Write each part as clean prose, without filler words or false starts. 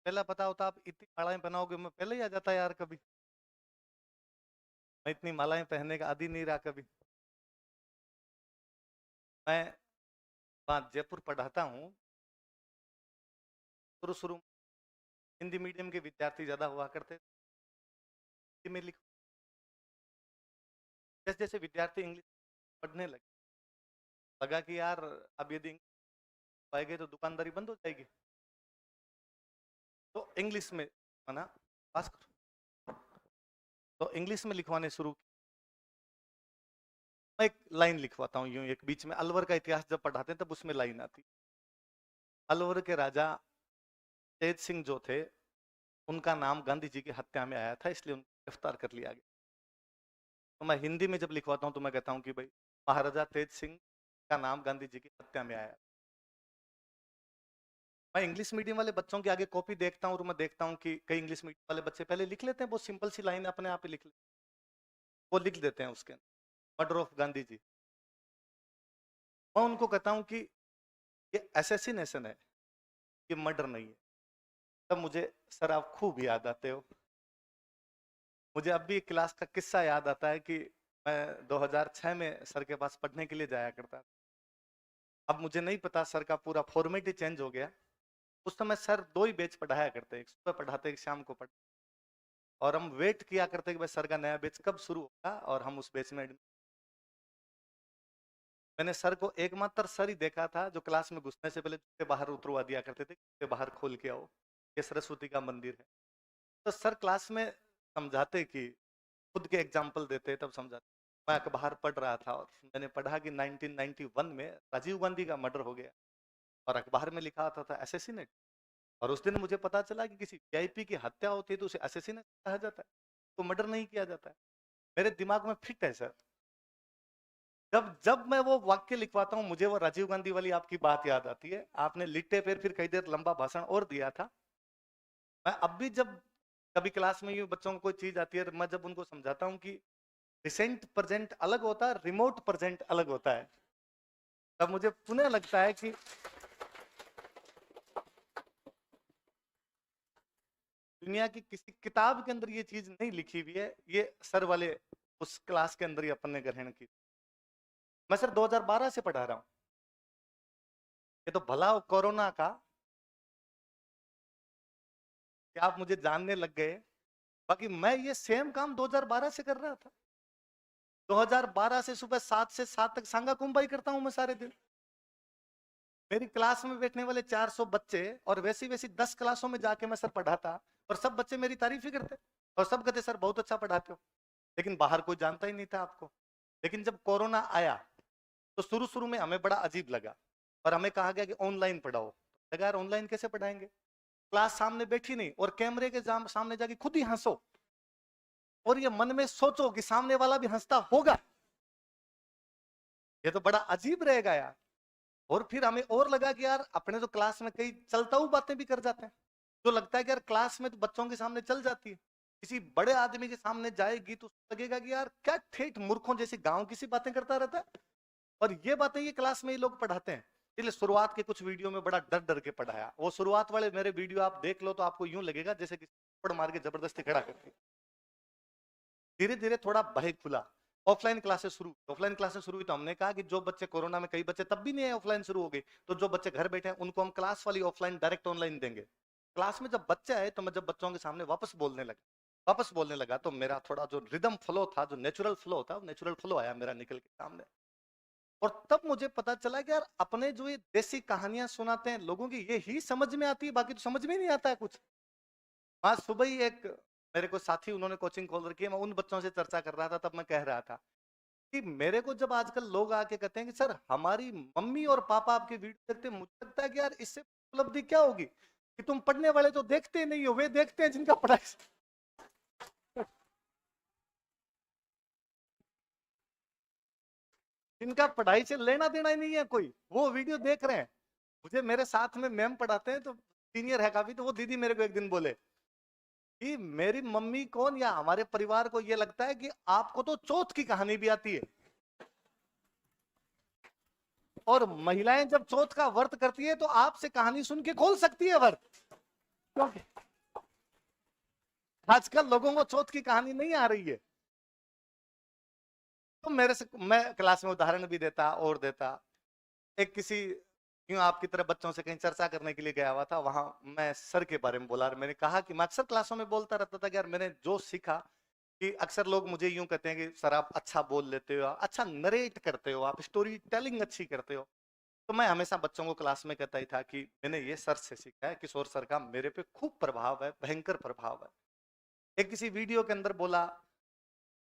पहला पता होता आप इतनी मालाएं बनाओगे, मैं पहले ही आ जाता यार। कभी मैं इतनी मालाएं पहनने का आदी नहीं रहा कभी। मैं वहाँ जयपुर पढ़ाता हूँ। शुरू शुरू में हिंदी मीडियम के विद्यार्थी ज्यादा हुआ करते थे। में लिख जैसे जैसे विद्यार्थी इंग्लिश पढ़ने लगा कि यार अब यदि इंग्लिश पाएंगे तो दुकानदारी बंद हो जाएगी, तो इंग्लिश में माना पास करो, तो इंग्लिश में लिखवाने शुरू। मैं एक लाइन लिखवाता हूँ यूं, एक बीच में अलवर का इतिहास जब पढ़ाते हैं तब उसमें लाइन आती। अलवर के राजा तेज सिंह जो थे, उनका नाम गांधी जी की हत्या में आया था, इसलिए उनको गिरफ्तार कर लिया गया। तो मैं हिंदी में जब लिखवाता हूँ तो मैं कहता हूँ कि भाई महाराजा तेज सिंह का नाम गांधी जी की हत्या में आया। मैं इंग्लिश मीडियम वाले बच्चों के आगे कॉपी देखता हूँ और मैं देखता हूँ कि कई इंग्लिश मीडियम वाले बच्चे पहले लिख लेते हैं, बहुत सिंपल सी लाइन अपने आप ही लिख लेते, वो लिख देते हैं उसके मर्डर ऑफ गांधी जी। मैं उनको कहता हूँ कि ये असैसिनेशन है, ये मर्डर नहीं है। तब मुझे सर आप खूब याद आते हो। मुझे अब भी क्लास का किस्सा याद आता है कि मैं 2006 में सर के पास पढ़ने के लिए जाया करता था। अब मुझे नहीं पता, सर का पूरा फॉर्मेट ही चेंज हो गया। उस समय सर दो ही बैच पढ़ाया करते, एक सुबह पढ़ाते एक शाम को पढ़ाते, और हम वेट किया करते कि भाई सर का नया बैच कब शुरू होगा और हम उस बैच में। मैंने सर को एकमात्र सर ही देखा था जो क्लास में घुसने से पहले जूते बाहर उतरवा दिया करते थे, जूते बाहर खोल के आओ, ये सरस्वती का मंदिर है। तो सर क्लास में समझाते कि खुद के एग्जाम्पल देते तब समझाते। मैं अखबार पढ़ रहा था और मैंने पढ़ा कि 1991 में राजीव गांधी का मर्डर हो गया, और अखबार में लिखा आता था असैसिनेट। और उस दिन मुझे पता चला कि किसी वीआईपी की हत्या होती है तो उसे असैसिनेट कहा जाता है, तो मर्डर नहीं किया जाता है। मेरे दिमाग में फिट है सर। जब जब मैं वो वाक्य लिखवाता हूँ मुझे वो राजीव गांधी वाली आपकी बात याद आती है। आपने लिट्टे पे फिर कई देर लंबा भाषण और दिया था। मैं अब भी जब कभी क्लास में यूं बच्चों को कोई चीज आती है, मैं जब उनको समझाता हूँ कि रिसेंट प्रेजेंट अलग होता है, रिमोट प्रेजेंट अलग होता है, तब मुझे पुनः लगता है कि दुनिया की किसी किताब के अंदर ये चीज नहीं लिखी हुई है, ये सर वाले उस क्लास के अंदर ही अपन ने ग्रहण की। मैं सर 2012 से पढ़ा रहा हूं। ये तो भला हो कोरोना का कि आप मुझे जानने लग गए, बाकी मैं ये सेम काम 2012 से कर रहा था। 2012 से सुबह 7 से 7 तक सांगा कुंबाई करता हूं मैं सारे दिन। मेरी क्लास में बैठने वाले 400 बच्चे, और वैसी वैसी 10 क्लासों में जाके मैं सर पढ़ाता, और सब बच्चे मेरी तारीफ ही करते और सब कहते सर बहुत अच्छा पढ़ाते हो। लेकिन बाहर कोई जानता ही नहीं था आपको। लेकिन जब कोरोना आया तो शुरू शुरू में हमें बड़ा अजीब लगा, और हमें कहा गया कि ऑनलाइन पढ़ाओ। लगा यार ऑनलाइन कैसे पढ़ाएंगे, क्लास सामने बैठी नहीं और कैमरे के सामने जाके खुद ही हंसो, और ये मन में सोचो कि सामने वाला भी हंसता होगा, ये तो बड़ा अजीब रहेगा यार। और फिर हमें और लगा कि यार अपने तो क्लास में कई चलता हुआ बातें भी कर जाते हैं, तो लगता है कि यार क्लास में तो बच्चों के सामने चल जाती है, किसी बड़े आदमी के सामने जाएगी तो लगेगा कि यार क्या ठेठ मूर्खों जैसी गांव की सी बातें करता रहता है। और ये बातें ये क्लास में ही लोग पढ़ाते हैं। इसलिए शुरुआत के कुछ वीडियो में बड़ा डर डर के पढ़ाया। वो शुरुआत वाले मेरे वीडियो आप देख लो तो आपको यूं लगेगा जैसे कि थप्पड़ मार के जबरदस्ती खड़ा करती। धीरे धीरे थोड़ा भय खुला। ऑफलाइन क्लासेस शुरू हुई तो हमने कहा कि जो बच्चे कोरोना में, कई बच्चे तब भी नहीं है, ऑफलाइन शुरू हो गई, तो जो बच्चे घर बैठे हैं उनको हम क्लास वाली ऑफलाइन डायरेक्ट ऑनलाइन देंगे। क्लास में जब बच्चे आए तो मैं जब बच्चों के सामने वापस बोलने लगा तो मेरा थोड़ा जो रिदम फ्लो था, जो नेचुरल फ्लो था, नेचुरल फ्लो आया मेरा निकल के सामने। और तब मुझे पता चला कि यार अपने जो ये देसी कहानियां सुनाते हैं लोगों की, ये ही समझ में आती है, बाकी तो समझ में नहीं आता है कुछ। आज सुबह ही एक मेरे को साथी, उन्होंने कोचिंग खोल रखी है, मैं उन बच्चों से चर्चा कर रहा था, तब मैं कह रहा था कि मेरे को जब आजकल लोग आके कहते हैं कि सर हमारी मम्मी और पापा आपकी वीडियो देखते हैं, मुझे लगता है कि यार इससे उपलब्धि क्या होगी कि तुम पढ़ने वाले तो देखते नहीं हो, वे देखते हैं जिनका पढ़ाई से लेना देना ही नहीं है कोई, वो वीडियो देख रहे हैं। मुझे मेरे साथ में मैम पढ़ाते हैं तो सीनियर है काफी, तो वो दीदी मेरे को एक दिन बोले कि मेरी मम्मी कौन या हमारे परिवार को ये लगता है कि आपको तो चौथ की कहानी भी आती है, और महिलाएं जब चौथ का व्रत करती है तो आपसे कहानी सुन के खोल सकती है व्रत। आजकल लोगों को चौथ की कहानी नहीं आ रही है। तो मेरे से मैं क्लास में उदाहरण भी देता और देता। एक किसी यूं आपकी तरह बच्चों से कहीं चर्चा करने के लिए गया हुआ था, वहां मैं सर के बारे में बोला और मैंने कहा कि मैं अक्सर क्लासों में बोलता रहता था कि यार मैंने जो सीखा कि अक्सर लोग मुझे यूं कहते हैं कि सर आप अच्छा बोल लेते हो, अच्छा नरेट करते हो, आप स्टोरी टेलिंग अच्छी करते हो। तो मैं हमेशा बच्चों को क्लास में कहता ही था कि मैंने ये सर से सीखा है, किशोर सर का मेरे पे खूब प्रभाव है, भयंकर प्रभाव है। एक किसी वीडियो के अंदर बोला,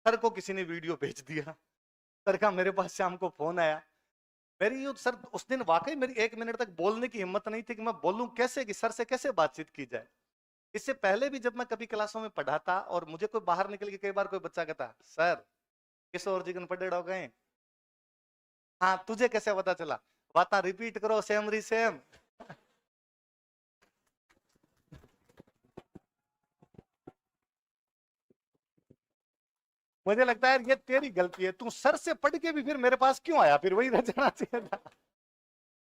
सर को किसी ने वीडियो भेज दिया, सर का मेरे पास शाम को फोन आया। मेरी यो सर उस दिन वाकई मेरी 1 मिनट तक बोलने की हिम्मत नहीं थी कि मैं बोलूं कैसे, कि सर से कैसे बातचीत की जाए। इससे पहले भी जब मैं कभी क्लासों में पढ़ाता और मुझे कोई बाहर निकल के कई बार कोई बच्चा कहता, सर किशोर जी पढ़े हो गए, हाँ तुझे कैसे पता चला, बात रिपीट करो सेम री सेम। मुझे लगता है ये तेरी गलती है, तू सर से पढ़ के भी फिर मेरे पास क्यों आया, फिर वही रह जाना चाहिए था।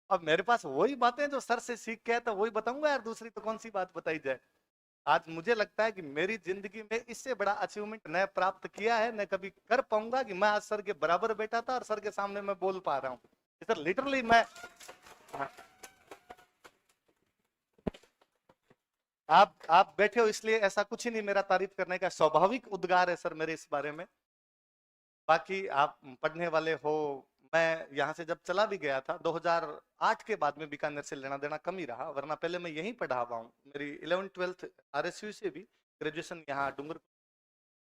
अब मेरे पास वही बातें जो सर से सीख के है, तो वही बताऊंगा यार, दूसरी तो कौन सी बात बताई जाए। आज मुझे लगता है कि मेरी जिंदगी में इससे बड़ा अचीवमेंट न प्राप्त किया है, न कभी कर पाऊंगा कि मैं आज सर के बराबर बैठा था और सर के सामने मैं बोल पा रहा हूँ। सर लिटरली मैं, आप बैठे हो इसलिए ऐसा कुछ ही नहीं, मेरा तारीफ करने का स्वाभाविक उद्गार है सर मेरे इस बारे में। बाकी आप पढ़ने वाले हो, मैं यहाँ से जब चला भी गया था 2008 के बाद में बीकानेर से लेना देना कम ही रहा, वरना पहले मैं यहीं पढ़ा हुआ हूँ। मेरी 11th-12th RSU से भी, ग्रेजुएशन यहाँ डूंगर।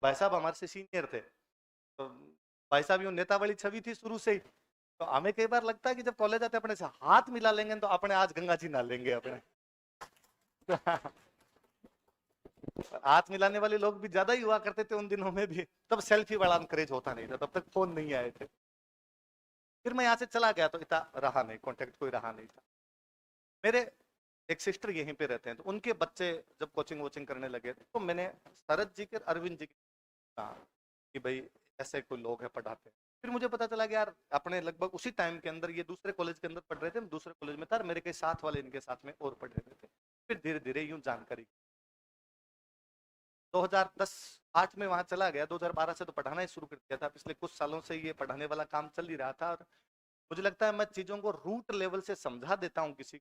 भाई साहब हमारे से सीनियर थे, तो भाई साहब यूं नेता वाली छवि थी शुरू से ही। तो हमें कई बार लगता है कि जब कॉलेज आते अपने से हाथ मिला लेंगे तो अपने आज गंगा जी ना लेंगे अपने। हाथ मिलाने वाले लोग भी ज्यादा ही हुआ करते थे उन दिनों में भी, तब सेल्फी वाला क्रेज होता नहीं था, तब तक फोन नहीं आए थे। फिर मैं यहाँ से चला गया तो इतना रहा नहीं, कांटेक्ट कोई रहा नहीं था। मेरे एक सिस्टर यहीं पे रहते हैं, तो उनके बच्चे जब कोचिंग वोचिंग करने लगे तो मैंने शरद जी के, अरविंद जी के कहा कि भाई ऐसे कोई लोग हैं पढ़ाते हैं। फिर मुझे पता चला कि यार अपने लगभग उसी टाइम के अंदर ये दूसरे कॉलेज के अंदर पढ़ रहे थे, दूसरे कॉलेज में था, मेरे के साथ वाले इनके साथ में और पढ़ रहे थे। फिर धीरे धीरे यूं जानकारी 2010-8 में वहां चला गया, 2012 से तो पढ़ाना ही शुरू कर दिया था। पिछले कुछ सालों से ये पढ़ाने वाला काम चल ही रहा था और मुझे लगता है मैं चीजों को रूट लेवल से समझा देता हूँ किसी,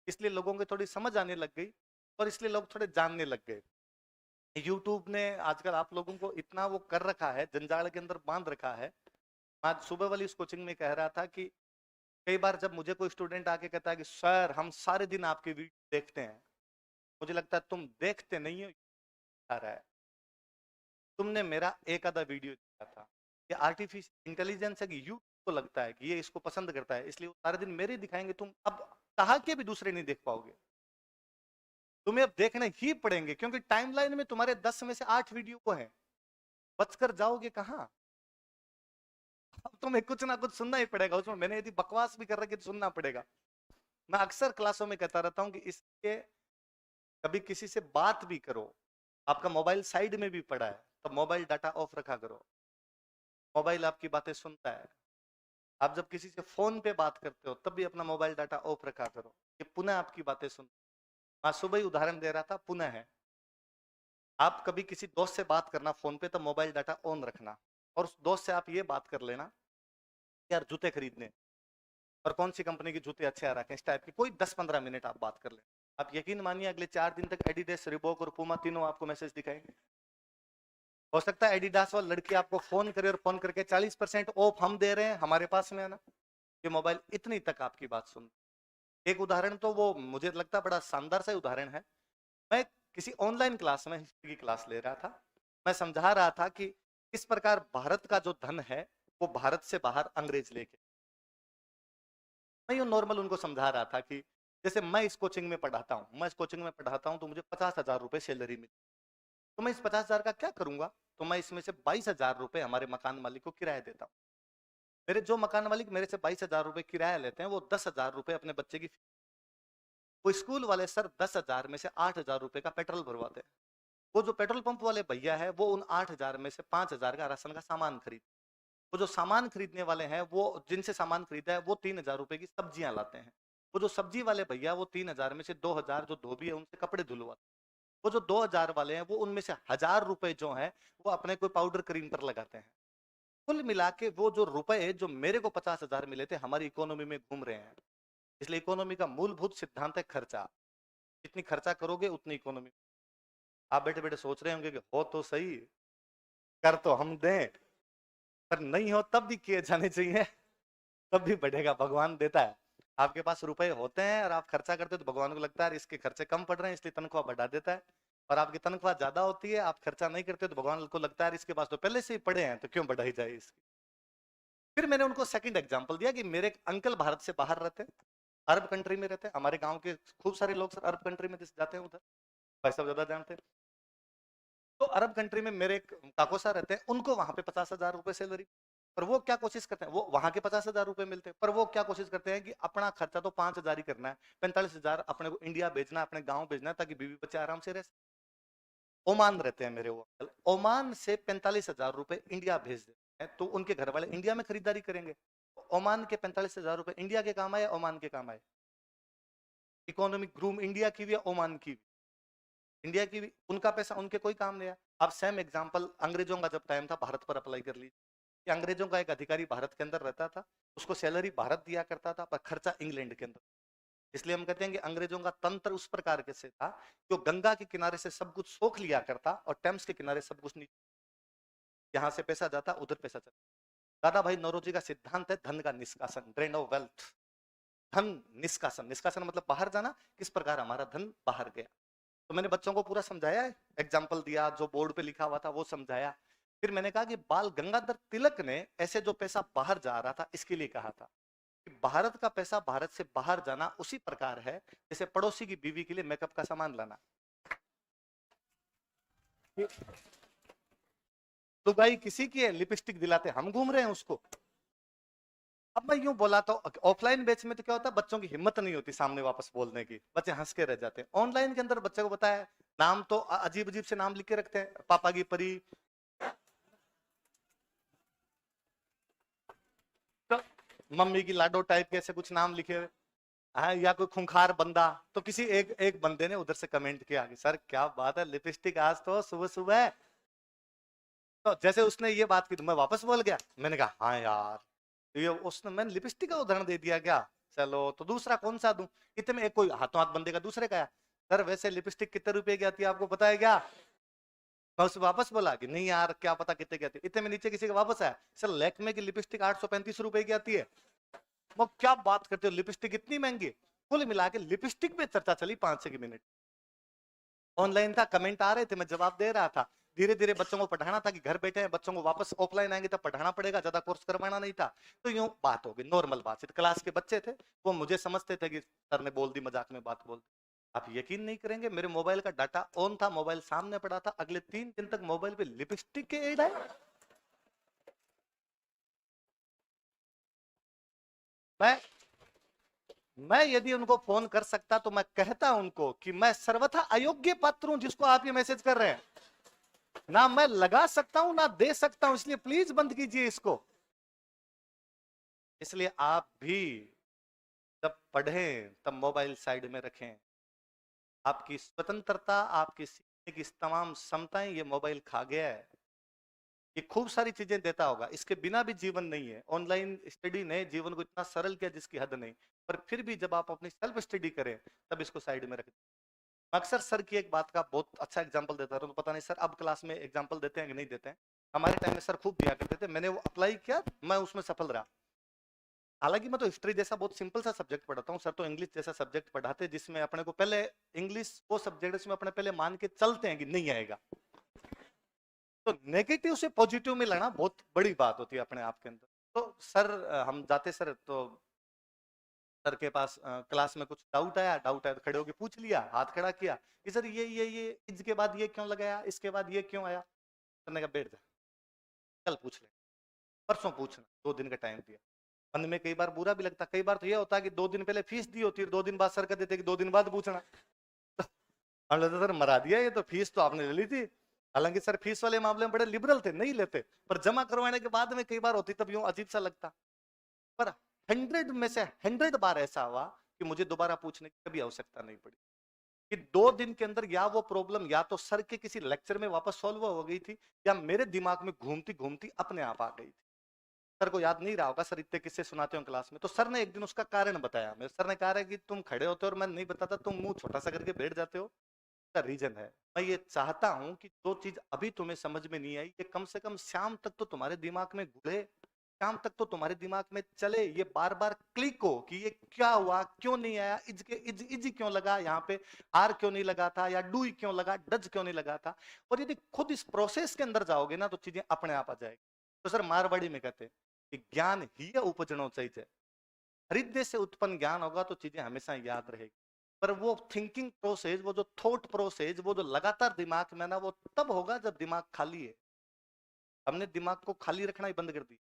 इसलिए लोगों को थोड़ी समझ आने लग गई और इसलिए लोग थोड़े जानने लग गए। यूट्यूब ने आजकल आप लोगों को इतना वो कर रखा है, जंजाल के अंदर बांध रखा है। आज सुबह वाली इस कोचिंग में कह रहा था कि कई बार जब मुझे कोई स्टूडेंट आके कहता है कि सर हम सारे दिन आपके वीडियो देखते हैं, मुझे लगता है तुम देखते नहीं हो, आ रहा है तुमने मेरा एक आधा वीडियो देखा था। ये आर्टिफिशियल इंटेलिजेंस है कि यूट्यूब को लगता है कि ये इसको पसंद करता है, इसलिए वो सारे दिन मेरे दिखाएंगे, तुम अब चाह के भी दूसरे नहीं देख पाओगे। तुम्हें अब देखने ही पड़ेंगे क्योंकि टाइमलाइन में तुम्हारे 10 में से 8 वीडियो को है, बचकर जाओगे कहां। अब तुम्हें कुछ ना कुछ सुनना ही पड़ेगा, उसमें मैंने यदि बकवास भी कर रखी तो सुनना पड़ेगा। मैं अक्सर क्लासों में कहता रहता हूं कि इसके कभी किसी से बात भी करो, आपका मोबाइल साइड में भी पड़ा है तो मोबाइल डाटा ऑफ रखा करो, मोबाइल आपकी बातें सुनता है। आप जब किसी से फोन पे बात करते हो तब भी अपना मोबाइल डाटा ऑफ रखा करो, ये पुनः आपकी बातें सुन। मैं सुबह ही उदाहरण दे रहा था, पुनः है। आप कभी किसी दोस्त से बात करना फोन पे तो मोबाइल डाटा ऑन रखना, और उस दोस्त से आप ये बात कर लेना यार जूते खरीदने और कौन सी कंपनी के जूते अच्छे आ रखे हैं, इस टाइप की कोई 10-15 मिनट आप बात कर लेना। आप यकीन मानिए अगले 4 दिन तक एडिडास, रिबॉक और पूमा तीनों आपको मैसेज दिखाएंगे। हो सकता है एडिडास वाली लड़की आपको फोन करे और फोन करके 40% ऑफ हम दे रहे हैं, हमारे पास में आना। ये मोबाइल इतनी तक आपकी बात सुन। एक उदाहरण तो वो मुझे लगता बड़ा शानदार सा उदाहरण है। मैं किसी ऑनलाइन क्लास में हिस्ट्री की क्लास ले रहा था, मैं समझा रहा था कि किस प्रकार भारत का जो धन है वो भारत से बाहर अंग्रेज लेके, मैं यूं नॉर्मल उनको समझा रहा था कि जैसे मैं इस कोचिंग में पढ़ाता हूँ, मैं इस कोचिंग में पढ़ाता हूँ तो मुझे 50,000 रुपए सैलरी मिली, तो मैं इस 50,000 का क्या करूंगा, तो मैं इसमें से 22,000 रुपए हमारे मकान मालिक को किराया देता हूँ। मेरे जो मकान मालिक मेरे से 22,000 रुपए किराया लेते हैं वो 10,000 रुपए अपने बच्चे की, वो स्कूल वाले सर 10,000 में से 8,000 रुपए का पेट्रोल भरवाते हैं। वो जो पेट्रोल पंप वाले भैया है वो उन 8,000 में से 5,000 का राशन का सामान खरीद, वो जो सामान खरीदने वाले हैं वो जिनसे सामान खरीदा है वो 3,000 रुपए की सब्जियां लाते हैं। वो जो सब्जी वाले भैया वो 3,000 में से 2,000 जो धोबी है उनसे कपड़े धुलवाते हैं। वो जो 2000 वाले हैं, वो उनमें से 1000 रुपए जो हैं वो अपने कोई पाउडर क्रीम पर लगाते हैं। कुल मिला के वो जो रुपए जो मेरे को 50,000 मिले थे, हमारी इकोनॉमी में घूम रहे हैं। इसलिए इकोनॉमी का मूलभूत सिद्धांत है खर्चा। जितनी खर्चा करोगे उतनी इकोनॉमी। आप बैठे बैठे सोच रहे होंगे कि हो तो सही, कर तो हम दें, पर नहीं हो तब भी किए जाने चाहिए, तब भी बढ़ेगा। भगवान देता है। आपके पास रुपए होते हैं और आप खर्चा करते हो तो भगवान को लगता है इसके खर्चे कम पड़ रहे हैं, इसलिए तनख्वाह बढ़ा देता है। और आपकी तनख्वाह ज्यादा होती है, आप खर्चा नहीं करते तो भगवान को लगता है इसके पास तो पहले से ही पड़े हैं, तो क्यों बढ़ाई जाए इसकी। फिर मैंने उनको सेकंड एग्जांपल दिया कि मेरे एक अंकल भारत से बाहर रहते हैं, अरब कंट्री में रहते हैं। हमारे गांव के खूब सारे लोग सर अरब कंट्री में जाते हैं, उधर भाई साहब ज्यादा जानते हैं। तो अरब कंट्री में मेरे एक काकोसा रहते हैं, उनको वहां पे 50,000 रुपए सैलरी। पर वो क्या कोशिश करते हैं, वो वहां के 50,000 रुपए मिलते हैं, पर वो क्या कोशिश करते हैं कि अपना खर्चा तो 5,000 ही करना है, 45,000 अपने को इंडिया भेजना है, अपने गांव भेजना है, ताकि बीवी बच्चे आराम से रह सकें। ओमान रहते हैं मेरे वो अंकल, ओमान से 45,000 रुपए इंडिया भेज देते हैं, तो उनके घर वाले इंडिया में खरीदारी करेंगे। ओमान के 45,000 रुपए इंडिया के काम आए, ओमान के काम आए। इकोनॉमिक ग्रूम इंडिया की भी है, ओमान की भी। इंडिया की भी, उनका पैसा उनके कोई काम नहीं है। अब सेम एग्जांपल अंग्रेजों का जब टाइम था, भारत पर अप्लाई कर लीजिए कि अंग्रेजों का एक अधिकारी भारत के अंदर रहता था, उसको सैलरी भारत दिया करता था, पर खर्चा इंग्लैंड के अंदर। इसलिए हम कहते हैं कि अंग्रेजों का तंत्र उस प्रकार के से था, जो गंगा के किनारे से सब कुछ सोख लिया करता और टेम्स के किनारे सब कुछ नहीं, यहाँ से पैसा जाता उधर पैसा चलता। दादा भाई नौरोजी का सिद्धांत है धन का निष्कासन, ड्रेन ऑफ वेल्थ। धन निष्कासन, निष्कासन मतलब बाहर जाना, किस प्रकार हमारा धन बाहर गया। तो मैंने बच्चों को पूरा समझाया, एग्जाम्पल दिया, जो बोर्ड पे लिखा हुआ था वो समझाया। फिर मैंने कहा कि बाल गंगाधर तिलक ने ऐसे जो पैसा बाहर जा रहा था इसके लिए कहा था कि भारत का पैसा भारत से बाहर जाना उसी प्रकार है जैसे पड़ोसी की बीवी के लिए मेकअप का सामान लाना। लुगाई किसी की है, लिपस्टिक दिलाते हम घूम रहे हैं उसको। अब मैं यूं बोला तो ऑफलाइन बैच में तो क्या होता है, बच्चों की हिम्मत नहीं होती सामने वापस बोलने की, बच्चे हंस के रह जाते हैं। ऑनलाइन के अंदर बच्चे को पता है, नाम तो अजीब अजीब से नाम लिख के रखते हैं, पापा की परी, तो मम्मी की लाडो टाइप के ऐसे कुछ नाम लिखे हुए, हाँ, या कोई खूंखार बंदा। तो किसी एक एक बंदे ने उधर से कमेंट किया कि सर क्या बात है, लिपस्टिक आज तो सुबह सुबह। तो जैसे उसने ये बात की तो मैं वापस बोल गया, मैंने कहा हाँ यार, ये उसने, मैंने लिपस्टिक का उदाहरण दे दिया क्या, चलो तो दूसरा कौन सा दूं। इतने में एक कोई हाथों हाथ बंदे का दूसरे का, सर वैसे लिपस्टिक कितने रुपए की आती है आपको पता है क्या। मैं उससे वापस बोला कि नहीं यार क्या पता कितने की आती है। इतने में नीचे किसी का वापस आया, सर लैक्मे की लिपस्टिक 835 रुपए की आती है। वो क्या बात करते हो, लिपस्टिक इतनी महंगी। कुल मिला के लिपस्टिक पे चर्चा चली 5-6 मिनट। ऑनलाइन था, कमेंट आ रहे थे, मैं जवाब दे रहा था। धीरे धीरे बच्चों को पढ़ाना था कि घर बैठे हैं, बच्चों को वापस ऑफलाइन आएंगे तब पढ़ाना पड़ेगा, ज्यादा कोर्स करवाना नहीं था। तो यूं बात हो गई, नॉर्मल बात। क्लास के बच्चे थे, वो मुझे समझते थे कि सर ने बोल दी, मजाक में बात बोल दी। आप यकीन नहीं करेंगे, मेरे मोबाइल का डाटा ऑन था, मोबाइल सामने पड़ा था, अगले 3 दिन तक मोबाइल पे लिपस्टिक के एड आए। मैं मैं यदि उनको फोन कर सकता तो मैं कहता उनको कि मैं सर्वथा अयोग्य पात्र हूं जिसको आप ये मैसेज कर रहे हैं, ना मैं लगा सकता हूं ना दे सकता हूं, इसलिए प्लीज बंद कीजिए इसको। इसलिए आप भी जब पढ़ें तब मोबाइल साइड में रखें। आपकी स्वतंत्रता, आपकी सीखने की तमाम क्षमताएं ये मोबाइल खा गया है। ये खूब सारी चीजें देता होगा, इसके बिना भी जीवन नहीं है। ऑनलाइन स्टडी ने जीवन को इतना सरल किया जिसकी हद नहीं, पर फिर भी जब आप अपनी सेल्फ स्टडी करें तब इसको साइड में रखें। अक्सर सर की एक बात का बहुत अच्छा एग्जांपल देता हूं, तो पता नहीं सर अब क्लास में एग्जांपल देते हैं कि नहीं देते हैं। हमारे टाइम में सर खूब दिया करते थे, मैंने वो अप्लाई किया, मैं उसमें सफल रहा। हालांकि मैं तो हिस्ट्री जैसा बहुत सिंपल सा सब्जेक्ट पढ़ाता हूँ, सर तो इंग्लिश जैसा सब्जेक्ट पढ़ाते जिसमें अपने को पहले इंग्लिश वो सब्जेक्ट इसमें अपने पहले मान के चलते हैं कि नहीं आएगा। तो नेगेटिव से पॉजिटिव में लाना बहुत बड़ी बात होती है अपने आप के अंदर। तो सर हम जाते सर, तो सर के पास क्लास में कुछ डाउट आया, डाउट आया तो खड़े होके पूछ लिया, हाथ खड़ा किया कि सर ये इसके बाद ये क्यों लगाया, इसके बाद ये क्यों आया। सर ने कहा बैठ जा, कल पूछ ले, परसों पूछना, 2 दिन का टाइम दिया। मन में कई बार बुरा भी लगता, कई बार तो ये होता है कि 2 दिन पहले फीस दी होती है, 2 दिन बाद सर कह देते कि 2 दिन बाद पूछना। हम लगता सर मरा दिया, ये तो फीस तो आपने ले ली थी। हालांकि सर फीस वाले मामले में बड़े लिबरल थे, नहीं लेते, पर जमा करवाने के बाद में कई बार होती तब यूं अजीब सा लगता। पर 100 में से 100 बार ऐसा हुआ कि मुझे दोबारा पूछने की कभी आवश्यकता नहीं पड़ी। कि 2 दिन के अंदर या वो प्रॉब्लम या तो सर के किसी लेक्चर में वापस सॉल्व हो गई थी, या मेरे दिमाग में घूमती घूमती अपने आप आ गई थी। सर को याद नहीं रहा होगा, सर इतने किस्से सुनाते हो क्लास में। तो सर ने एक दिन उसका कारण बताया। मेरे सर ने कहा कि तुम खड़े होते हो और मैं नहीं बताता, तुम मुंह छोटा सा करके बैठ जाते हो। का रीजन है, मैं ये चाहता हूं कि जो चीज अभी तुम्हें समझ में नहीं आई, ये कम से कम शाम तक तो तुम्हारे दिमाग में घुले, शाम तक तो तुम्हारे दिमाग में चले, ये बार बार क्लिक हो कि ये क्या हुआ, क्यों नहीं आया, इज के इज क्यों लगा, यहाँ पे आर क्यों नहीं लगा था, या डू क्यों लगा, डज क्यों नहीं लगा था। और यदि खुद इस प्रोसेस के अंदर जाओगे ना, तो चीजें अपने आप आ जाएगी। तो सर मारवाड़ी में कहते हैं कि ज्ञान ही उपजनो चाहिए, हृदय से उत्पन्न ज्ञान होगा तो चीजें हमेशा याद रहेगी। पर वो थिंकिंग प्रोसेस, वो जो थॉट प्रोसेस, वो जो लगातार दिमाग में ना, वो तब होगा जब दिमाग खाली है। हमने दिमाग को खाली रखना ही बंद कर दिया।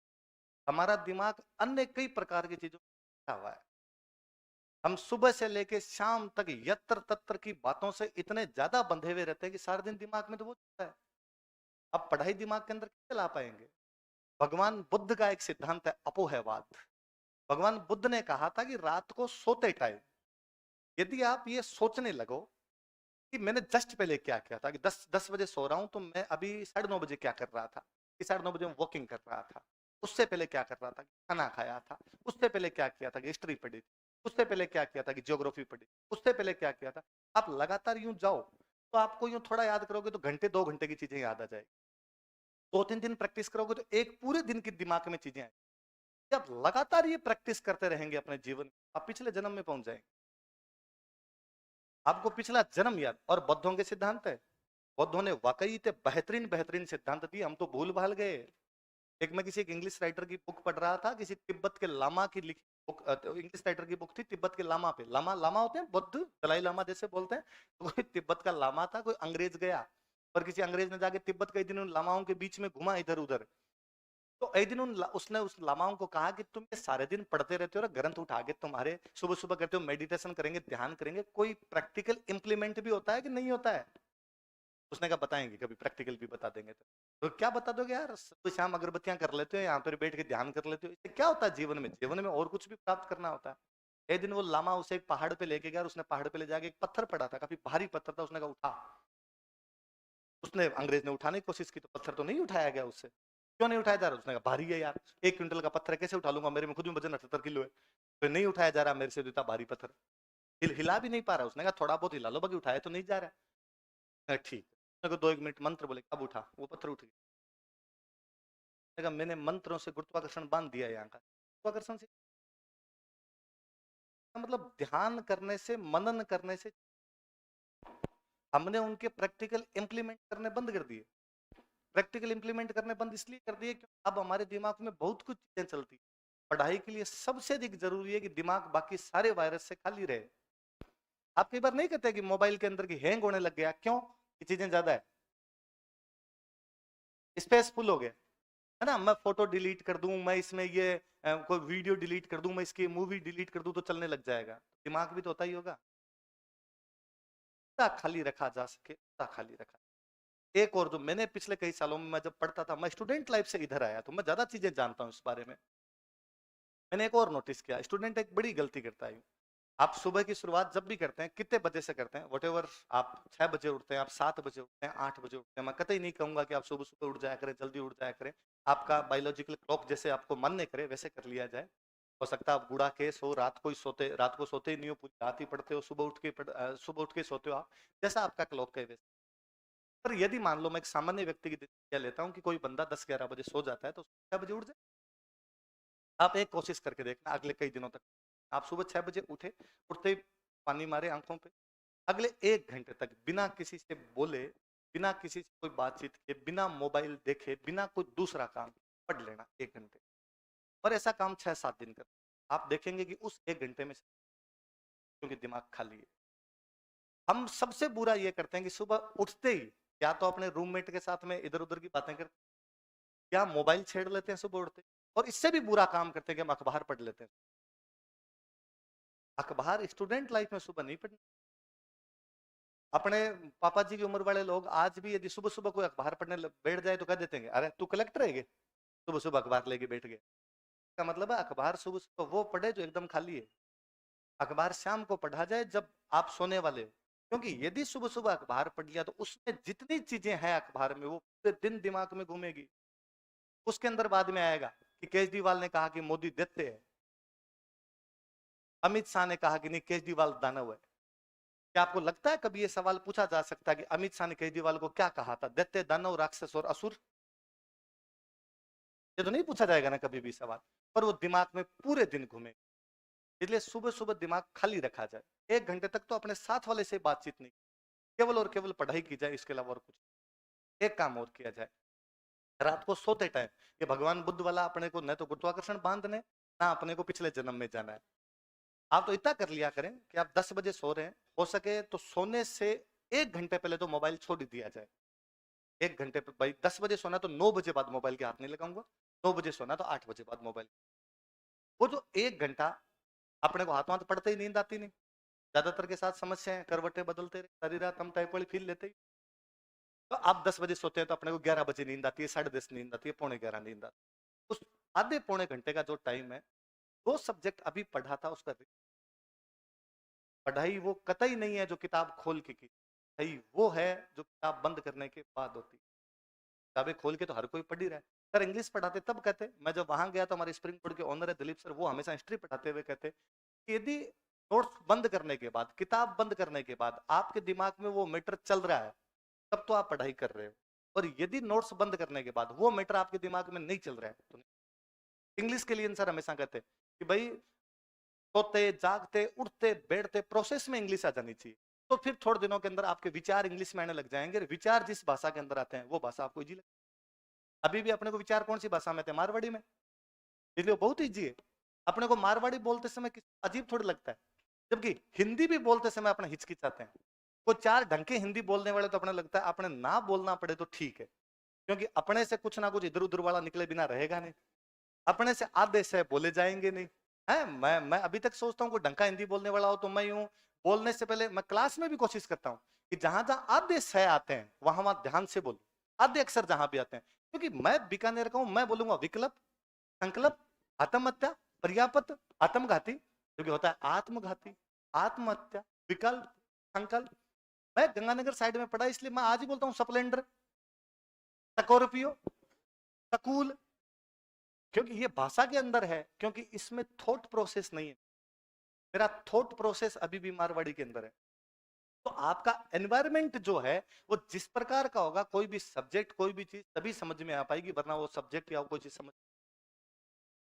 हमारा दिमाग अन्य कई प्रकार की चीजों में भरा हुआ है। हम सुबह से लेके शाम तक यत्र तत्र की बातों से इतने ज्यादा बंधे हुए रहते हैं कि सारा दिन दिमाग में तो वो चलता है। अब पढ़ाई दिमाग के अंदर कैसे ला पाएंगे। भगवान बुद्ध का एक सिद्धांत है अपोहवाद। भगवान बुद्ध ने कहा था कि रात को सोते टाइम यदि आप ये सोचने लगो कि मैंने जस्ट पहले क्या किया था, कि 10 बजे सो रहा हूं तो मैं अभी 9:30 बजे क्या कर रहा था, कि 9:30 बजे मैं वॉकिंग कर रहा था, उससे पहले क्या कर रहा था, खाना खाया था, उससे पहले क्या किया था कि हिस्ट्री पढ़ी थी, उससे पहले क्या किया था कि ज्योग्राफी पढ़ी, उससे पहले क्या किया था। आप लगातार यूं जाओ तो आपको यूं थोड़ा याद करोगे तो घंटे 2 घंटे की चीजें याद आ जाएगी। 2-3 दिन प्रैक्टिस करोगे तो एक पूरे दिन की दिमाग में चीजें आएंगी। जब लगातार ये प्रैक्टिस करते रहेंगे अपने जीवन में, आप पिछले जन्म में पहुंच जाएंगे। आपको पिछला जन्म याद। और बौद्धों के सिद्धांत है, बौद्धों ने वाकई थे बेहतरीन बेहतरीन सिद्धांत दिए, हम तो भूल भाल गए। एक मैं किसी एक इंग्लिश राइटर की बुक पढ़ रहा था, किसी तिब्बत के लामा की लिखी बुक, इंग्लिश राइटर की बुक थी तिब्बत के लामा पे। लामा लामा होते हैं बुद्ध, दलाई लामा जैसे बोलते हैं। तो कोई तिब्बत का लामा था, कोई अंग्रेज गया और किसी अंग्रेज ने जाके तिब्बत कई दिन उन लामाओं के बीच में घुमा इधर उधर। तो एक दिन उसने उस लामाओं को कहा कि तुम ये सारे दिन पढ़ते रहते हो और ग्रंथ उठा के तुम्हारे सुबह सुबह करते हो, मेडिटेशन करेंगे, ध्यान करेंगे, कोई प्रैक्टिकल इंप्लीमेंट भी होता है कि नहीं होता है। उसने कहा बताएंगे, कभी प्रैक्टिकल भी बता देंगे। तो क्या बता दोगे यार, तो शाम अगरबत्तियां कर लेते हो, यहाँ पर बैठ के ध्यान कर लेते हो, इससे क्या होता है जीवन में। जीवन में और कुछ भी प्राप्त करना होता है। एक दिन वो लामा उसे एक पहाड़ पे लेके गया, उसने पहाड़ पे ले जाके एक पत्थर पड़ा था, काफी भारी पत्थर था, उसने कहा उठा। उसने अंग्रेज ने उठाने की कोशिश की तो पत्थर तो नहीं उठाया गया उससे। क्यों नहीं उठाया जा रहा, उसने कहा भारी है यार, 1 क्विंटल का पत्थर कैसे उठा लूंगा, मेरे में खुद में वजन 78 किलो है, तो नहीं उठाया जा रहा मेरे से, इतना भारी पत्थर हिला भी नहीं पा रहा। उसने कहा थोड़ा बहुत हिला लो, बाकी उठाया तो नहीं जा रहा। ठीक, 2 1 मिनट मंत्र बोले, अब उठा, वो पत्थर उठ गया। मैंने मंत्रों से गुरुत्वाकर्षण बांध दिया यहाँ का। गुरुत्वाकर्षण से मतलब ध्यान करने से, मनन करने से हमने उनके प्रैक्टिकल इंप्लीमेंट करने बंद कर दिए। प्रैक्टिकल इंप्लीमेंट करने बंद इसलिए कर दिए क्योंकि अब हमारे दिमाग में बहुत कुछ चीजें चलती। पढ़ाई के लिए सबसे अधिक जरूरी है कि दिमाग बाकी सारे वायरस से खाली रहे। आप कई बार नहीं कहते कि मोबाइल के अंदर की हैंग होने लग गया, क्यों, ये चीजें ज्यादा है, स्पेस फुल हो गया है ना। मैं फोटो डिलीट कर दूं, मैं इसमें ये कोई वीडियो डिलीट कर दूं, मैं इसकी मूवी डिलीट कर दूं तो चलने लग जाएगा। दिमाग भी तो होता ही होगा। जितना खाली रखा जा सके उतना खाली रखा। एक और जो मैंने पिछले कई सालों में, मैं जब पढ़ता था, मैं स्टूडेंट लाइफ से इधर आया तो मैं ज्यादा चीजें जानता हूँ इस बारे में। मैंने एक और नोटिस किया, स्टूडेंट एक बड़ी गलती करता है। आप सुबह की शुरुआत जब भी करते हैं, कितने बजे से करते हैं, वट एवर, आप 6 बजे उठते हैं, आप 7 बजे उठते हैं, 8 बजे उठते हैं, मैं कतई नहीं कहूंगा कि आप सुबह सुबह उठ जाया करें, जल्दी उठ जाया करें। आपका बायोलॉजिकल क्लॉक जैसे आपको मान्य करे वैसे कर लिया जाए। हो सकता है आप बूढ़ा केस हो, रात को सोते ही नहीं हो, पूरी रात ही पढ़ते हो, सुबह उठ के सोते हो आप, जैसा आपका क्लॉक है वैसे। पर यदि मान लो मैं एक सामान्य व्यक्ति की दिनचर्या लेता हूँ कि कोई बंदा 10 11 बजे सो जाता है तो 6 बजे उठ जाए। आप एक कोशिश करके देखना अगले कई दिनों तक, आप सुबह 6 बजे उठे, उठते ही पानी मारे आंखों पे, अगले 1 घंटे तक बिना किसी से बोले, बिना किसी से कोई बातचीत के, बिना मोबाइल देखे, बिना कोई दूसरा काम, पढ़ लेना 1 घंटे। और ऐसा काम 6 7 दिन कर, आप देखेंगे कि उस 1 घंटे में, क्योंकि दिमाग खाली है। हम सबसे बुरा ये करते हैं कि सुबह उठते ही या तो अपने रूममेट के साथ में इधर उधर की बातें करते, या मोबाइल छेड़ लेते हैं सुबह उठते, और इससे भी बुरा काम करते हैं कि हम अखबार पढ़ लेते हैं। अखबार स्टूडेंट लाइफ में सुबह नहीं पढ़ना। अपने पापा जी की उम्र वाले लोग आज भी यदि सुबह सुबह कोई अखबार पढ़ने बैठ जाए तो कह देते हैं, अरे तू कलेक्टर है क्या, सुबह सुबह अखबार लेके बैठ गए। का मतलब है अखबार सुबह सुबह वो पढ़े जो एकदम खाली है। अखबार शाम को पढ़ा जाए जब आप सोने वाले हो। क्योंकि यदि सुबह सुबह अखबार पढ़ लिया तो उसमें जितनी चीजें हैं अखबार में वो पूरे दिन दिमाग में घूमेगी। उसके अंदर बाद में आएगा कि केजरीवाल ने कहा कि मोदी देते हैं, अमित शाह ने कहा कि नहीं केजरीवाल दानव है। क्या आपको लगता है कभी ये सवाल पूछा जा सकता है कि अमित शाह ने केजरीवाल को क्या कहा था, दैत्य, दानव, राक्षस और असुर? ये तो नहीं पूछा जाएगा ना कभी भी सवाल। पर वो दिमाग में पूरे दिन घूमे। इसलिए सुबह सुबह दिमाग खाली रखा जाए। 1 घंटे तक तो अपने साथ वाले से बातचीत नहीं, केवल और केवल पढ़ाई की जाए, इसके अलावा और कुछ। एक काम और किया जाए, रात को सोते टाइम ये भगवान बुद्ध वाला अपने को न तो गुरुत्वाकर्षण बांधने, ना अपने को पिछले जन्म में जाना है। आप तो इतना कर लिया करें कि आप 10 बजे सो रहे हैं, हो सके तो सोने से 1 घंटे पहले तो मोबाइल छोड़ ही दिया जाए। 1 घंटे पे भाई 10 बजे सोना तो 9 बजे बाद मोबाइल के हाथ नहीं लगाऊंगा, 9 बजे सोना तो 8 बजे बाद मोबाइल। वो जो 1 घंटा अपने को हाथों हाथ पड़ते ही नींद आती नहीं, ज्यादातर के साथ समस्या है, करवटें बदलते रहे, सारी रात हम टाइफाइड फील लेते ही। तो आप 10 बजे सोते हैं तो अपने को 11 बजे नींद आती है, 10:30 नींद आती है, 11:45 नींद आती है। उस आधे पौने घंटे का जो टाइम है, वो सब्जेक्ट अभी पढ़ा था उसका पढ़ाई वो कतई नहीं है जो किताब खोल के की, पढ़ाई वो है जो किताब बंद करने के बाद होती। किताबें खोल के तो हर कोई पढ़ ही रहा है। सर इंग्लिश पढ़ाते तब कहते, मैं जब वहां गया तो हमारे स्प्रिंग बोर्ड के ओनर है दिलीप सर, वो हमेशा हिस्ट्री पढ़ाते हुए कहते कि यदि नोट्स बंद करने के बाद, किताब बंद करने के बाद आपके दिमाग में वो मैटर चल रहा है, तब तो आप पढ़ाई कर रहे हो। और यदि नोट्स बंद करने के बाद वो मैटर आपके दिमाग में नहीं चल रहा है तो नहीं। इंग्लिश के लिए सर हमेशा कहते कि भाई सोते जागते उठते बैठते प्रोसेस में इंग्लिश आ जानी चाहिए। तो फिर थोड़े दिनों के अंदर आपके विचार इंग्लिश में आने लग जाएंगे। विचार जिस भाषा के अंदर आते हैं वो भाषा आपको इजी लगेगी। अभी भी अपने को विचार कौन सी भाषा में आते हैं? मारवाड़ी में। इसलिए बहुत इजी है। अपने को मारवाड़ी बोलते समय अजीब थोड़ी लगता है, जबकि हिंदी भी बोलते समय अपना हिचकिचाते हैं। वो 4 ढंग के हिंदी बोलने वाले तो अपने लगता है अपने ना बोलना पड़े तो ठीक है, क्योंकि अपने से कुछ ना कुछ इधर उधर वाला निकले बिना रहेगा नहीं। अपने से आधे से बोले जाएंगे नहीं है। मैं अभी तक सोचता हूँ कोई ढंग का हिंदी बोलने वाला हो तो मैं यूं बोलने से पहले मैं क्लास में भी कोशिश करता हूँ कि जहां जहां आधे से आते हैं वहां वहां ध्यान से बोलूं, आधे अक्षर जहां भी आते हैं। क्योंकि मैं बीकानेर का हूं, मैं बोलूंगा विकल्प, संकल्प, आत्महत्या, पर्यापत, आत्मघाती, क्योंकि होता है आत्मघाती, आत्महत्या, विकल्प, संकल्प। मैं गंगानगर साइड में पढ़ा इसलिए मैं आज ही बोलता हूँ स्प्लेंडर, स्कॉर्पियो, सकूल, क्योंकि ये भाषा के अंदर है, क्योंकि इसमें थॉट प्रोसेस नहीं है। मेरा थॉट प्रोसेस अभी भी मारवाड़ी के अंदर है। तो आपका एनवायरमेंट जो है वो जिस प्रकार का होगा, कोई भी सब्जेक्ट कोई भी चीज तभी समझ में आ पाएगी, वरना वो सब्जेक्ट या कोई चीज समझ।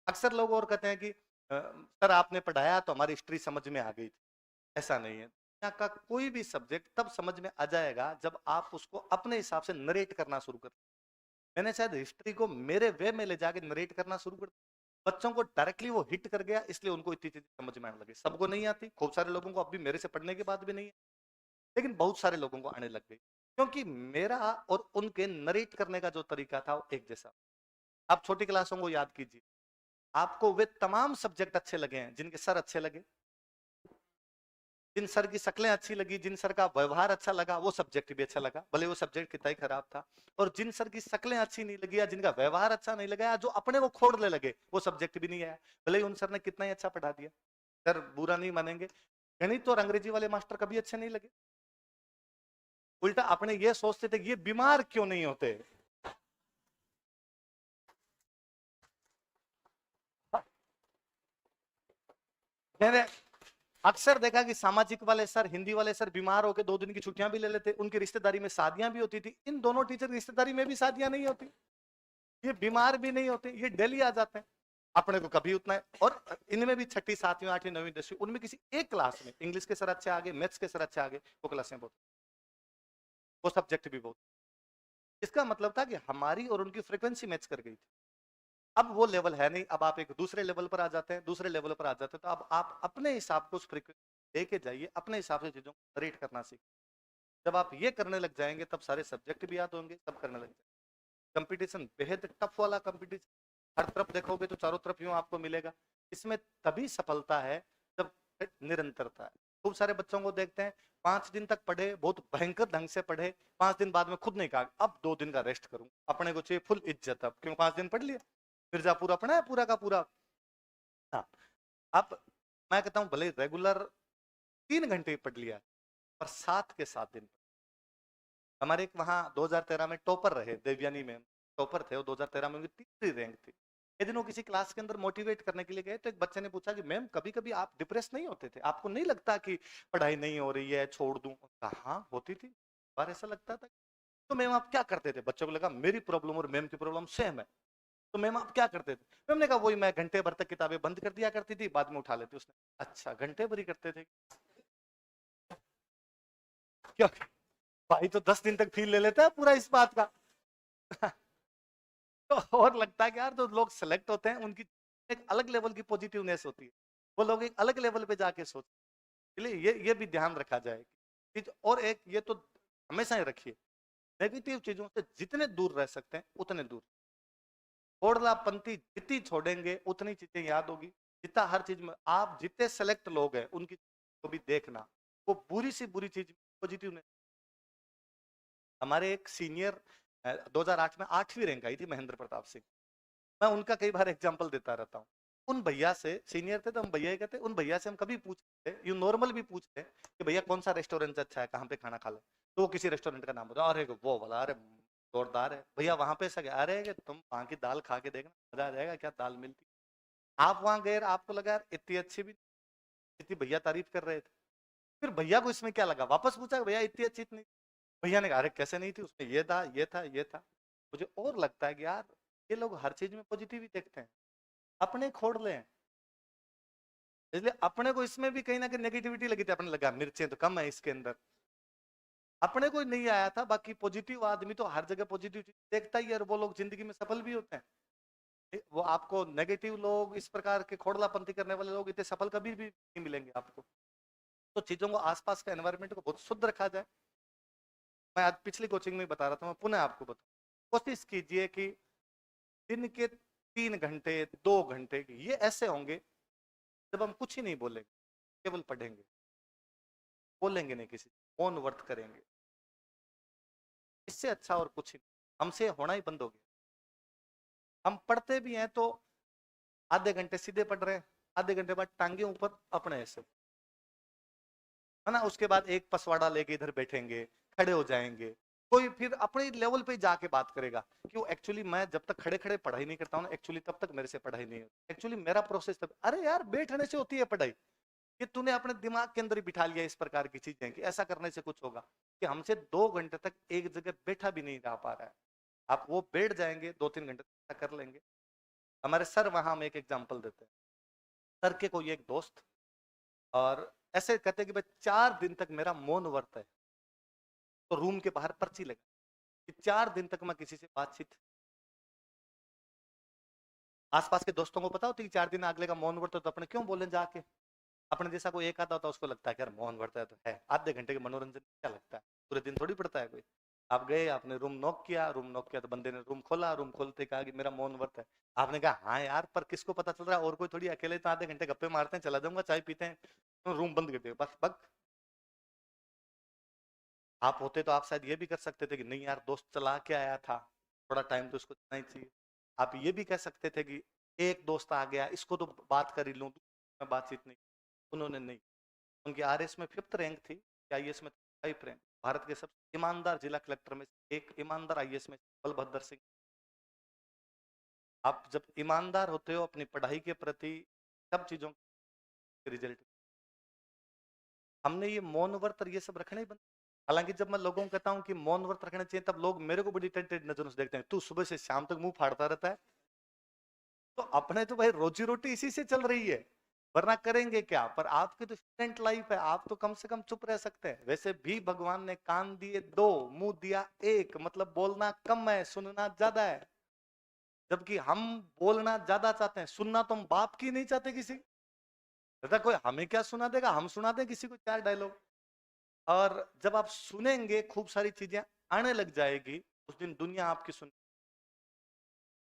अक्सर लोग और कहते हैं कि सर आपने पढ़ाया तो हमारी हिस्ट्री समझ में आ गई थी। ऐसा नहीं है। यहाँ का कोई भी सब्जेक्ट तब समझ में आ जाएगा जब आप उसको अपने हिसाब से नरेट करना शुरू कर। मैंने शायद हिस्ट्री को मेरे वे में ले जाके नरेट करना शुरू कर, बच्चों को डायरेक्टली वो हिट कर गया, इसलिए उनको इतनी चीजें समझ में आने लगी। सबको नहीं आती, खूब सारे लोगों को अभी मेरे से पढ़ने के बाद भी नहीं है, लेकिन बहुत सारे लोगों को आने लग गई, क्योंकि मेरा और उनके नरेट करने का जो तरीका था वो एक जैसा। आप छोटी क्लासों को याद कीजिए, आपको वे तमाम सब्जेक्ट अच्छे लगे हैं जिनके सर अच्छे लगे, जिन सर की शक्लें अच्छी लगी, जिन सर का व्यवहार अच्छा लगा, वो सब्जेक्ट भी अच्छा लगा, भले वो सब्जेक्ट कितना ही खराब था। और जिन सर की शक्लें अच्छी नहीं लगी या जिनका व्यवहार अच्छा नहीं लगा, जो अपने वो खोड़ने लगे, वो सब्जेक्ट भी नहीं आया, भले ही उन सर ने कितना ही अच्छा पढ़ा दिया। सर बुरा नहीं मानेंगे, गणित और अंग्रेजी वाले मास्टर कभी अच्छे नहीं लगे। उल्टा अपने ये सोचते थे ये बीमार क्यों नहीं होते। मैंने अक्सर देखा कि सामाजिक वाले सर, हिंदी वाले सर बीमार होकर 2 दिन की छुट्टियां भी ले लेते, उनकी रिश्तेदारी में शादियां भी होती थी। इन दोनों टीचर की रिश्तेदारी में भी शादियां नहीं होती, ये बीमार भी नहीं होते, ये डेली आ जाते हैं। अपने को कभी उतना है। और इनमें भी 6ठी 7वीं 8वीं 9वीं 10वीं उनमें किसी एक क्लास में इंग्लिश के सर अच्छे आगे, मैथ्स के सर अच्छे आगे, वो क्लासें बहुत, वो सब्जेक्ट भी बहुत। इसका मतलब था कि हमारी और उनकी फ्रीक्वेंसी मैच कर गई थी। अब वो लेवल है नहीं, अब आप एक दूसरे लेवल पर आ जाते हैं, दूसरे लेवल पर आ जाते हैं, तो अब आप अपने हिसाब को उस फ्रीक्वेंसी लेके जाइए, अपने हिसाब से चीजों को रेट करना सीख। जब आप ये करने लग जाएंगे तब सारे सब्जेक्ट भी याद होंगे, सब करने लग जाएंगे। कंपटीशन बेहद टफ वाला कंपटीशन, हर तरफ देखोगे तो चारों तरफ यूं आपको मिलेगा। इसमें तभी सफलता है जब निरंतरता है। खूब सारे बच्चों को देखते हैं 5 दिन तक पढ़े, बहुत भयंकर ढंग से पढ़े, 5 दिन बाद में खुद नहीं कहा अब 2 दिन का रेस्ट करूं। अपने को चाहिए फुल इज्जत, अब क्यों 5 दिन पढ़ लिया, मिर्जापुर अपना है पूरा का पूरा। हाँ, अब मैं कहता हूं भले रेगुलर 3 घंटे पढ़ लिया, और 7 के 7 दिन हमारे एक वहाँ 2013 में टॉपर रहे, देवयानी मैम टॉपर थे, वो 2013 में उनकी तीसरी रैंक थी। एक दिन वो किसी क्लास के अंदर मोटिवेट करने के लिए गए, तो एक बच्चे ने पूछा कि मैम कभी कभी आप डिप्रेस नहीं होते थे, आपको नहीं लगता कि पढ़ाई नहीं हो रही है, छोड़ दूं? कहा हाँ होती थी, बार ऐसा लगता था। तो मैम आप क्या करते थे? बच्चों को लगा मेरी प्रॉब्लम और मैम की प्रॉब्लम सेम है। तो मैम आप क्या करते थे? मैम ने कहा वही, मैं घंटे भर तक किताबें बंद कर दिया करती थी, बाद में उठा लेती। उसने अच्छा घंटे भर ही करते थे क्या? भाई तो 10 दिन तक फील ले लेता है पूरा इस बात का। तो और लगता है कि यार जो लोग सेलेक्ट होते हैं उनकी एक अलग लेवल की पॉजिटिवनेस होती है, वो लोग एक अलग लेवल पे जाके सोचते हैं। इसलिए ये भी ध्यान रखा जाए और एक ये तो हमेशा ही रखिए, नेगेटिव चीजों से जितने दूर रह सकते हैं उतने दूर। पंथी जितनी छोड़ेंगे उतनी चीजें याद होगी। जितना हर चीज में आप जितने सेलेक्ट लोग हैं उनकी को भी देखना, वो बुरी से बुरी चीज पॉजिटिव नहीं। हमारे एक सीनियर 2008 में 8वीं रैंक आई थी, महेंद्र प्रताप सिंह। मैं उनका कई बार एग्जांपल देता रहता हूँ। उन भैया से, सीनियर थे तो हम भैया ही कहते, उन भैया से हम कभी पूछते, यू नॉर्मल भी पूछते कि भैया कौन सा रेस्टोरेंट अच्छा है, कहाँ पे खाना खा ले, तो वो किसी रेस्टोरेंट का नाम बता, अरे वो वाला, अरे जोरदार है भैया वहां पे सके, अरे कि तुम वहां की दाल खा के देखना, मजा आ जाएगा, क्या दाल मिलती। आप वहां गए, आपको लगा यार इतनी अच्छी भी, इतनी भैया तारीफ कर रहे थे, फिर भैया को इसमें क्या लगा, वापस पूछा भैया इतनी अच्छी इतनी, भैया ने कहा अरे कैसे नहीं थी, उसमें ये था ये था ये था। मुझे और लगता है कि यार ये लोग हर चीज में पॉजिटिव ही देखते हैं, अपने खोड़ ले। इसलिए अपने को इसमें भी कहीं ना कहीं नेगेटिविटी लगी थी, अपने लगा मिर्चें तो कम है इसके अंदर, अपने को नहीं आया था। बाकी पॉजिटिव आदमी तो हर जगह पॉजिटिव देखता ही है, और वो लोग जिंदगी में सफल भी होते हैं। वो आपको नेगेटिव लोग, इस प्रकार के खोड़लापंथी करने वाले लोग इतने सफल कभी भी नहीं मिलेंगे आपको। तो चीजों को, आसपास के एनवायरनमेंट को बहुत शुद्ध रखा जाए। मैं आज पिछली कोचिंग में बता रहा था, मैं पुनः आपको बताऊं, कोशिश कीजिए कि दिन के 3 घंटे 2 घंटे ये ऐसे होंगे जब हम कुछ ही नहीं बोलेंगे, केवल पढ़ेंगे, बोलेंगे नहीं किसी, मौन व्रत करेंगे। इससे अच्छा और कुछ ही हमसे होना ही बंद हो गया। हम पढ़ते भी हैं तो आधे घंटे सीधे पढ़ रहे हैं, आधे घंटे बाद टांगे ऊपर अपने ऐसे, है ना, उसके बाद एक पसवाड़ा लेके इधर बैठेंगे, खड़े हो जाएंगे, कोई फिर अपने लेवल पे जाके बात करेगा कि वो एक्चुअली मैं जब तक खड़े खड़े पढ़ाई नहीं करता हूँ ना, एक्चुअली तब तक मेरे से पढ़ाई नहीं होती, एक्चुअली मेरा प्रोसेस तब। अरे यार बैठने से होती है पढ़ाई, कि तूने अपने दिमाग के अंदर ही बिठा लिया इस प्रकार की चीजें कि ऐसा करने से कुछ होगा, कि हमसे 2 घंटे तक एक जगह बैठा भी नहीं रह पा रहा है। आप वो बैठ जाएंगे 2-3 घंटे तक कर लेंगे। हमारे सर वहां हम एक एग्जाम्पल देते हैं, सर के कोई एक दोस्त, और ऐसे कहते हैं कि भाई 4 दिन तक मेरा मौन व्रत है, तो रूम के बाहर पर्ची लगा कि 4 दिन तक मैं किसी से बातचीत। आसपास के दोस्तों को पता होती कि 4 दिन अगले का मौन व्रत है, तो अपने क्यों बोले जाके। अपने जैसा कोई एक आता होता है उसको लगता है कि यार मौन व्रत है तो है, आधे घंटे के मनोरंजन क्या लगता है, पूरे दिन थोड़ी पड़ता है कोई। आप गए, आपने रूम नॉक किया तो बंदे ने रूम खोला, रूम खोलते कहा कि मेरा मौन व्रत है। आपने कहा हाँ यार, पर किसको पता चल रहा है, और कोई थोड़ी, अकेले तो आधे घंटे गप्पे मारते हैं, चला जाऊंगा चाय पीते हैं, तो रूम बंद कर दिया बस बग। आप होते तो आप शायद ये भी कर सकते थे कि नहीं यार दोस्त चला के आया था, थोड़ा टाइम तो इसको देना ही चाहिए। आप ये भी कह सकते थे कि एक दोस्त आ गया, इसको तो बात कर ही लूं, मैं बातचीत नहीं। उन्होंने नहीं, उनकी आरएस में 5th रैंक थी, आईएएस में 5 रैंक। भारत के सबसे ईमानदार जिला कलेक्टर में एक ईमानदार आईएएस में बलभद्र सिंह। आप जब ईमानदार होते हो अपनी पढ़ाई के प्रति, सब चीजों के रिजल्ट। हमने ये मौन व्रत और ये सब रखना ही बंद। हालांकि जब मैं लोगों को कहता हूँ कि मौन व्रत रखना चाहिए, तब लोग मेरे को बड़ी टेंटेड नजरों से देखते हैं, तू सुबह से शाम तक मुंह फाड़ता रहता है। तो अपने तो भाई रोजी रोटी इसी से चल रही है, वरना करेंगे क्या। पर आपकी तो स्टूडेंट लाइफ है, आप तो कम से कम चुप रह सकते हैं। वैसे भी भगवान ने कान दिए 2, मुंह दिया 1, मतलब बोलना कम है, सुनना ज्यादा है। जबकि हम बोलना ज्यादा चाहते हैं, सुनना तो हम बाप की नहीं चाहते किसी। ऐसा कोई हमें क्या सुना देगा, हम सुना दें किसी को 4 डायलॉग। और जब आप सुनेंगे, खूब सारी चीजें आने लग जाएगी, उस दिन दुनिया आपकी सुन,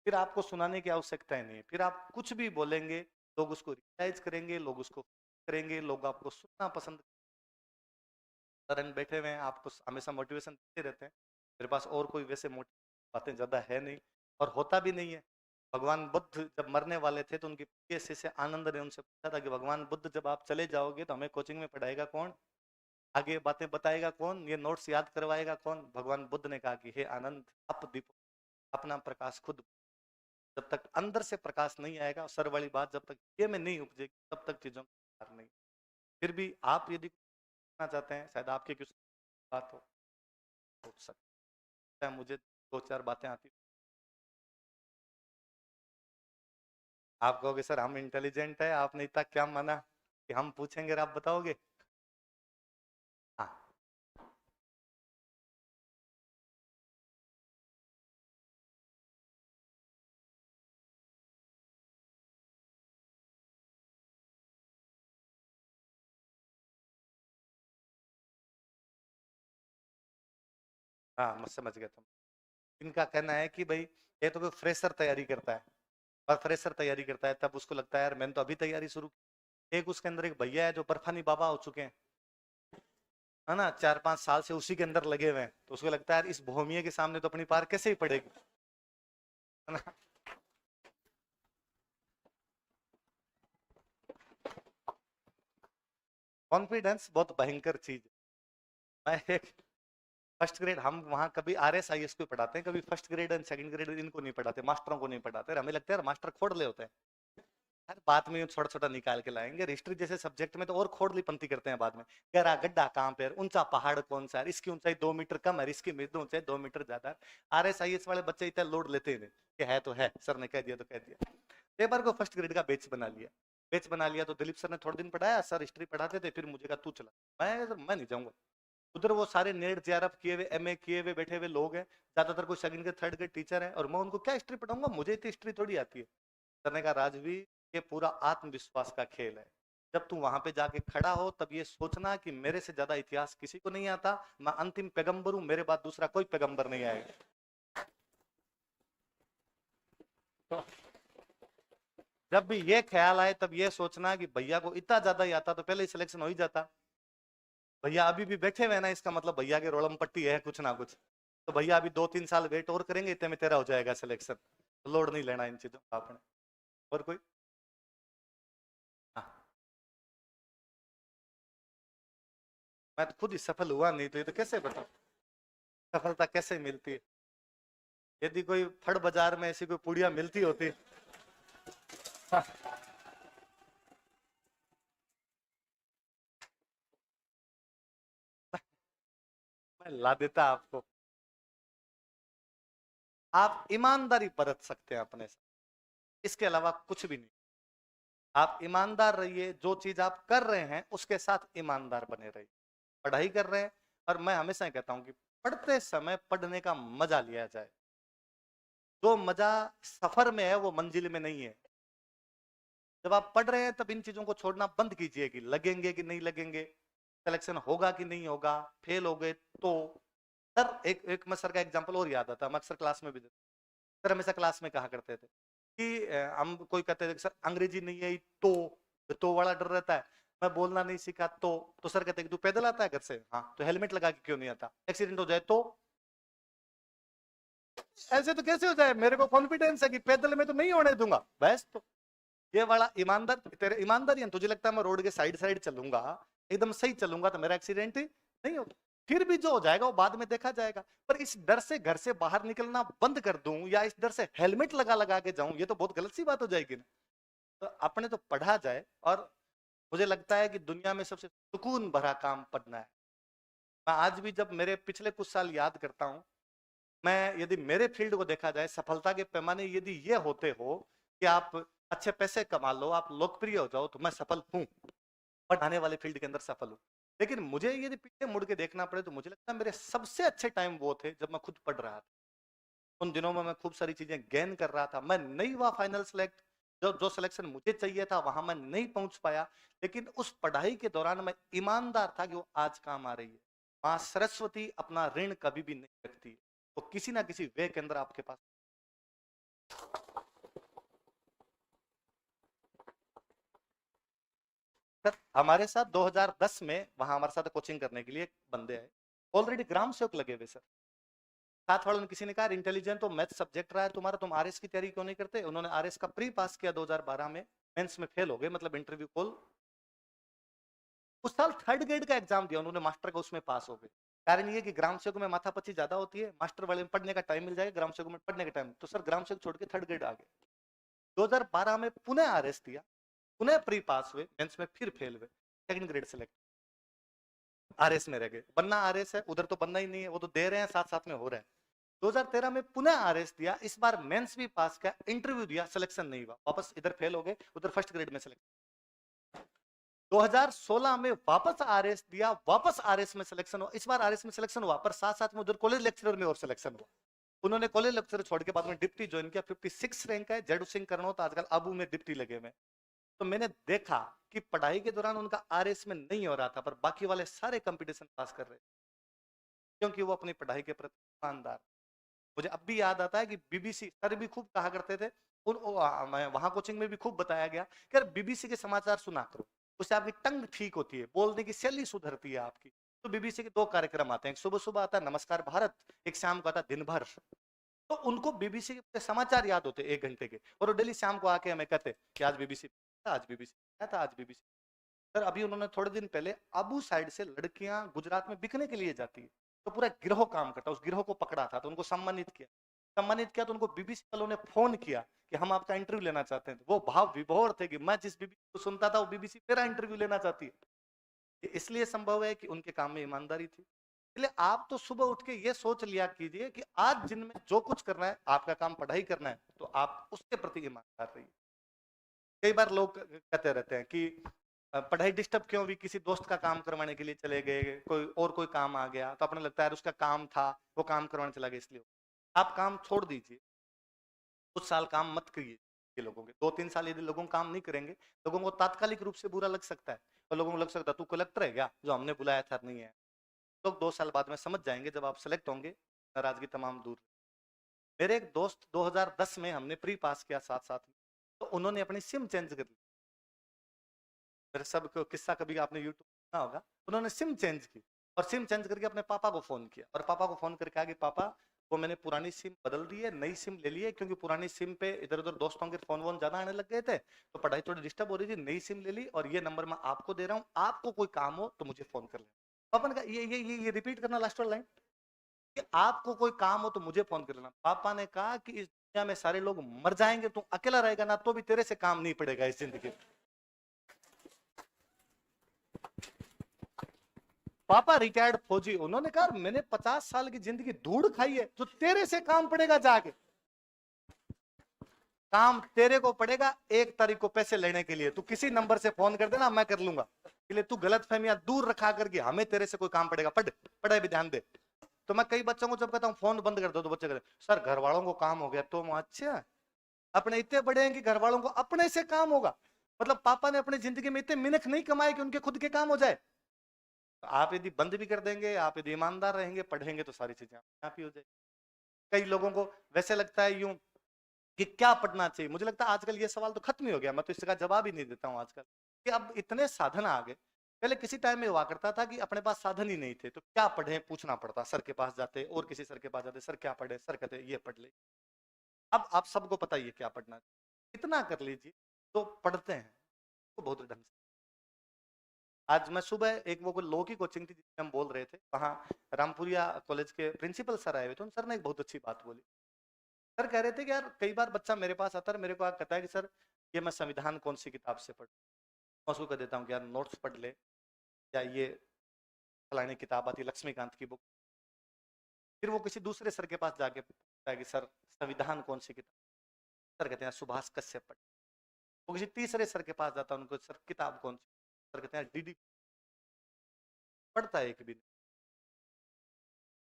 फिर आपको सुनाने की आवश्यकता ही नहीं है। फिर आप कुछ भी बोलेंगे, लोग उसको रियलाइज करेंगे, लोग उसको करेंगे, लोग आपको सुनना पसंद। तरन बैठे हुए हैं, आपको हमेशा मोटिवेशन देते रहते हैं। मेरे पास और कोई वैसे बातें ज्यादा है नहीं, और होता भी नहीं है। भगवान बुद्ध जब मरने वाले थे तो उनके प्रिय शिष्य आनंद ने उनसे पूछा था कि भगवान बुद्ध जब आप चले जाओगे तो हमें कोचिंग में पढ़ाएगा कौन। आगे बातें बताएगा कौन, ये नोट्स याद करवाएगा कौन? भगवान बुद्ध ने कहा कि हे आनंद, अप दीपो, अपना प्रकाश खुद। जब तक अंदर से प्रकाश नहीं आएगा, सर वाली बात, जब तक ये में नहीं उपजेगी तब तक चीजों का नहीं। फिर भी आप यदि करना चाहते हैं, शायद आपके किसी बात हो सोच सकते हैं, मुझे दो चार बातें आती। आप कहोगे सर हम इंटेलिजेंट है, आपने इतना क्या माना कि हम पूछेंगे और आप बताओगे? हाँ। हाँ मैं समझ गया। तुम इनका कहना है कि भाई ये तो कोई फ्रेशर तैयारी करता है, और फ्रेशर तैयारी करता है तब उसको लगता है यार मैंने तो अभी तैयारी शुरू की। एक उसके अंदर एक भैया है जो बर्फानी बाबा हो चुके हैं, है ना, 4-5 साल से उसी के अंदर लगे हुए हैं, तो उसको लगता है यार इस भूमिया के सामने तो अपनी पार कैसे ही पड़ेगी, है ना। कॉन्फिडेंस बहुत भयंकर चीज है। मैं एक फर्स्ट ग्रेड, हम वहां कभी RSIS को पढ़ाते हैं, कभी first grade and second grade इनको नहीं पढ़ाते, मास्टरों को नहीं पढ़ाते, हमें लगता है यार मास्टर खोड़ ले होते हैं। हर बात में छोटा छोटा निकाल के लाएंगे। हिस्ट्री जैसे सब्जेक्ट में तो और खोड़ली पंक्ति करते हैं बाद में, गहरा गड्ढा कहाँ पे है, ऊंचा पहाड़ कौन सा है, इसकी ऊंचाई 2 मीटर कम है, इसकी ऊंचाई 2 मीटर ज्यादा है। RSIS वाले बच्चे इतना लोड लेते ही नहीं कि है तो है, सर ने कह दिया तो कह दिया। एक बार को फर्स्ट ग्रेड का बैच बना लिया, बैच बना लिया तो दिलीप सर ने थोड़े दिन पढ़ाया, सर हिस्ट्री पढ़ाते थे, फिर मुझे कहा तू चला। मैं नहीं जाऊंगा उधर, वो सारे नेट JRF किए हुए MA किए हुए बैठे हुए लोग हैं, ज्यादातर कोई सेकंड के थर्ड के टीचर हैं, और मैं उनको क्या हिस्ट्री पढ़ाऊंगा, मुझे इतनी हिस्ट्री थोड़ी आती है। करने का राजवीर, ये पूरा आत्मविश्वास का खेल है। जब तू वहां पे जाके खड़ा हो तब ये सोचना कि मेरे से ज्यादा इतिहास किसी को नहीं आता, मैं अंतिम पैगंबर हूं, मेरे बाद दूसरा कोई पैगंबर नहीं आएगा। तो जब भी ये ख्याल आए तब ये सोचना कि भैया को इतना ज्यादा ही आता तो पहले ही सिलेक्शन हो ही जाता। भैया अभी भी बैठे हुए ना, इसका मतलब भैया के रोड़म पट्टी है कुछ ना कुछ। तो भैया अभी 2-3 साल वेट और करेंगे, इतने में तेरा हो जाएगा सिलेक्शन। लोड नहीं लेना इन चीजों का आपने। और कोई? हाँ। मैं तो खुद ही सफल हुआ नहीं, तो ये तो कैसे बता सफलता कैसे मिलती है? यदि कोई फड़ बाजार में ऐसी कोई पुड़िया मिलती होती, हाँ, मैं ला देता आपको। आप ईमानदारी बरत सकते हैं अपने साथ, इसके अलावा कुछ भी नहीं। आप ईमानदार रहिए, जो चीज आप कर रहे हैं उसके साथ ईमानदार बने रहिए। पढ़ाई कर रहे हैं, और मैं हमेशा कहता हूं कि पढ़ते समय पढ़ने का मजा लिया जाए। जो मजा सफर में है वो मंजिल में नहीं है। जब आप पढ़ रहे हैं तब इन चीजों को छोड़ना बंद कीजिए कि लगेंगे कि नहीं लगेंगे, सिलेक्शन होगा कि नहीं होगा, फेल हो गए तो। सर एक एक मैं सर का एग्जांपल और याद आता है, हम अक्सर क्लास में भी सर हमेशा क्लास में कहा करते थे कि हम कोई कहते थे सर अंग्रेजी नहीं आई तो वाला डर रहता है, मैं बोलना नहीं सीखा तो सर कहते तू पैदल आता है घर से, हाँ तो हेलमेट लगा के क्यों नहीं आता, एक्सीडेंट हो जाए तो। ऐसे तो कैसे हो जाए, मेरे को कॉन्फिडेंस है कि पैदल में तो नहीं होने दूंगा बस। तो ये वाला ईमानदार, तेरे ईमानदारी है, तुझे लगता है मैं रोड के साइड साइड चलूंगा, एकदम सही चलूंगा तो मेरा एक्सीडेंट ही नहीं होगा। फिर भी जो हो जाएगा वो बाद में देखा जाएगा। पर इस डर से घर से बाहर निकलना बंद कर दूं, या इस डर से हेलमेट लगा लगा के जाऊं, ये तो बहुत गलत सी बात हो जाएगी ना। तो अपने तो पढ़ा जाए, और मुझे लगता है कि दुनिया में सबसे सुकून भरा काम पढ़ना है। मैं आज भी जब मेरे पिछले कुछ साल याद करता हूं, मैं यदि मेरे फील्ड को देखा जाए, सफलता के पैमाने यदि ये होते हो कि आप अच्छे पैसे कमा लो, आप लोकप्रिय हो जाओ, तो मैं सफल हूं, पढ़ाने वाले फील्ड के अंदर सफल हूं। लेकिन मुझे यदि पीछे मुड़ के देखना पड़े तो मुझे लगता है मेरे सबसे अच्छे टाइम वो थे जब मैं खुद पढ़ रहा था। उन दिनों में मैं खूब सारी चीजें गेन कर रहा था, मैं नहीं हुआ फाइनल सेलेक्ट, जो जो सिलेक्शन मुझे चाहिए था वहां मैं नहीं पहुंच पाया, लेकिन उस पढ़ाई के दौरान मैं ईमानदार था कि वो आज काम आ रही है। माँ सरस्वती अपना ऋण कभी भी नहीं रखती, वो किसी ना किसी वे के अंदर आपके पास। सर हमारे साथ 2010 में वहां हमारे साथ कोचिंग करने के लिए एक बंदे आए, ऑलरेडी ग्राम सेवक लगे हुए सर। साथ वालों ने किसी ने कहा इंटेलिजेंट तो मैथ सब्जेक्ट रहा है तुम्हारा, तुम RS की तैयारी क्यों नहीं करते? उन्होंने RS का प्री पास किया 2012 में, मेंस में फेल हो गए, मतलब इंटरव्यू कॉल उस साल थर्ड ग्रेड का एग्जाम दिया उन्होंने, मास्टर का, उसमें पास हो गए। कारण ये कि ग्राम सेवक में माथापच्ची ज्यादा होती है, मास्टर वाले में पढ़ने का टाइम मिल जाएगा, ग्राम सेवक में पढ़ने का टाइम, तो सर ग्राम सेवक छोड़ के थर्ड ग्रेड आ गए। 2012 में पुनः आरएस दिया, पुनः प्री पास हुए, मेंस में फिर फेल हुए, सेकंड ग्रेड सेलेक्ट, आरएस में रह गए। बनना आरएस है, उधर तो बनना ही नहीं है, वो तो दे रहे हैं, साथ साथ में हो रहा है। 2013 में पुनः आरएस दिया, इस बार मेंस भी पास किया, इंटरव्यू दिया, सिलेक्शन नहीं हुआ, वापस इधर फेल हो गए, उधर फर्स्ट ग्रेड में सिलेक्शन। 2016 में वापस आरएस दिया, वापस आरएस में सिलेक्शन हुआ, इस बार आरएस में सिलेक्शन हुआ, पर साथ साथ में उधर कॉलेज लेक्चरर में और सिलेक्शन हुआ। उन्होंने कॉलेज लेक्चरर छोड़ के बाद में डिप्टी ज्वाइन किया, 56 रैंक है, जेडू सिंह करनौत आजकल अबू में डिप्टी लगे हुए। तो मैंने देखा कि पढ़ाई के दौरान उनका आरएस में नहीं हो रहा था, पर बाकी वाले सारे कंपटीशन पास कर रहे, क्योंकि वो अपनी पढ़ाई के प्रति ईमानदार। मुझे अब भी याद आता है कि बीबीसी सर भी खूब कहा करते थे, वहां कोचिंग में भी खूब बताया गया कि यार बीबीसी के समाचार सुना करो, उससे आपकी टंग ठीक होती है, बोलने की शैली सुधरती है आपकी। तो बीबीसी के दो कार्यक्रम आते हैं, एक सुबह सुबह आता है नमस्कार भारत, एक शाम को आता है दिन भर। तो उनको बीबीसी के समाचार याद होते 1 घंटे के, और वो डेली शाम को आके हमें कहते कि आज बीबीसी आज बीबीसी था, आज बीबीसी। सर अभी उन्होंने थोड़े दिन पहले अबू साइड से लड़कियां गुजरात में बिकने के लिए जाती है, तो पूरा गिरोह काम करता, उस गिरोह को पकड़ा था, तो उनको सम्मानित किया, तो उनको बीबीसी वालों ने फोन किया कि हम आपका इंटरव्यू लेना चाहते हैं। वो भाव विभोर थे कि मैं जिस बीबीसी को सुनता था वो बीबीसी मेरा इंटरव्यू लेना चाहती है। ये इसलिए संभव है कि उनके काम में ईमानदारी थी। इसलिए आप तो सुबह उठ के ये सोच लिया कीजिए कि आज जिनमें जो कुछ करना है, आपका काम पढ़ाई करना है, तो आप उसके प्रति ईमानदार रहिए। कई बार लोग कहते रहते हैं कि पढ़ाई डिस्टर्ब क्यों हुई, किसी दोस्त का काम करवाने के लिए चले गए, कोई काम आ गया, तो अपने लगता है उसका काम था, वो काम करवाने चला गया, इसलिए आप काम छोड़ दीजिए। कुछ साल काम मत करिए ये लोगों के, 2-3 साल यदि लोगों काम नहीं करेंगे, लोगों को तात्कालिक रूप से बुरा लग सकता है, और लोगों को लग सकता है तू कलेक्टर है क्या, जो हमने बुलाया था नहीं है। लोग 2 साल बाद में समझ जाएंगे, जब आप सेलेक्ट होंगे, नाराजगी तमाम दूर। मेरे एक दोस्त 2010 में हमने प्री पास किया साथ साथ में, तो उन्होंने अपनी सिम चेंज कर ली। मेरे सब को किस्सा कभी आपने यूट्यूब सुना होगा, उन्होंने सिम चेंज की, और सिम चेंज करके अपने पापा को फोन किया, और पापा को फोन करके कहा कि पापा वो मैंने पुरानी सिम बदल दी है, नई सिम ले ली है, क्योंकि पुरानी सिम पे इधर उधर दोस्तों के फोन वोन ज्यादा आने लग गए थे, तो पढ़ाई थोड़ी डिस्टर्ब हो रही थी, नई सिम ले ली, और ये नंबर मैं आपको दे रहा हूँ, आपको कोई काम हो तो मुझे फोन कर लेना। पापा ने कहा ये रिपीट करना लास्ट वाला लाइन, कि आपको कोई काम हो तो मुझे फोन कर लेना। पापा ने कहा कि इस दुनिया में सारे लोग मर जाएंगे, तू अकेला रहेगा ना, तो भी तेरे से काम नहीं पड़ेगा इस जिंदगी में। पापा रिटायर्ड फौजी, उन्होंने कहा मैंने 50 साल की जिंदगी धूड़ खाई है, तो तेरे से काम पड़ेगा, जाके काम तेरे को पड़ेगा 1 तारीख को पैसे लेने के लिए, तू किसी नंबर से फोन कर देना, मैं कर लूंगा। इसलिए तू गलत फहमियां दूर रखा करके, हमें तेरे से कोई काम पड़ेगा, पढ़ाई भी ध्यान दे। तो मैं कई बच्चों को जब कहता हूँ फोन बंद कर दो, तो बच्चे कहते सर घर वालों को काम हो गया, तो अच्छा अपने इतने बड़े हैं कि घर वालों को अपने से काम होगा, मतलब पापा ने अपनी जिंदगी में इतने मिनख नहीं कमाए कि उनके खुद के काम हो जाए। तो आप यदि बंद भी कर देंगे, आप यदि ईमानदार रहेंगे, पढ़ेंगे, तो सारी चीजें आप ही हो जाएगी। कई लोगों को वैसे लगता है यूं कि क्या पढ़ना चाहिए, मुझे लगता है आजकल ये सवाल तो खत्म ही हो गया, मैं तो इसका जवाब ही नहीं देता हूँ आजकल, कि अब इतने साधन आ गए। पहले किसी टाइम में हुआ करता था कि अपने पास साधन ही नहीं थे, तो क्या पढ़े पूछना पड़ता, सर के पास जाते, और किसी सर के पास जाते, सर क्या पढ़े, सर कहते ये पढ़ ले। अब आप सबको पता ही है क्या पढ़ना चाहिए, इतना कर लीजिए तो पढ़ते हैं तो बहुत ढंग से। आज मैं सुबह एक वो लॉ की कोचिंग थी जिसमें हम बोल रहे थे, वहां रामपुरिया कॉलेज के प्रिंसिपल सर आए हुए थे, उन सर ने एक बहुत अच्छी बात बोली। सर कह रहे थे कि यार कई बार बच्चा मेरे पास आता है, मेरे को कहता है कि सर ये मैं संविधान कौन सी किताब से पढ़, मैं उसको कह देता हूँ कि यार नोट्स पढ़ ले, या ये फलानी किताब आती है लक्ष्मीकांत की बुक। फिर वो किसी दूसरे सर के पास जाके पूछता है कि सर संविधान कौन सी किताब, सर कहते हैं सुभाष कश्यप पढ़। वो किसी तीसरे सर के पास जाता है, उनको सर किताब कौन सी, सर कहते हैं डीडी। पढ़ता है एक भी नहीं।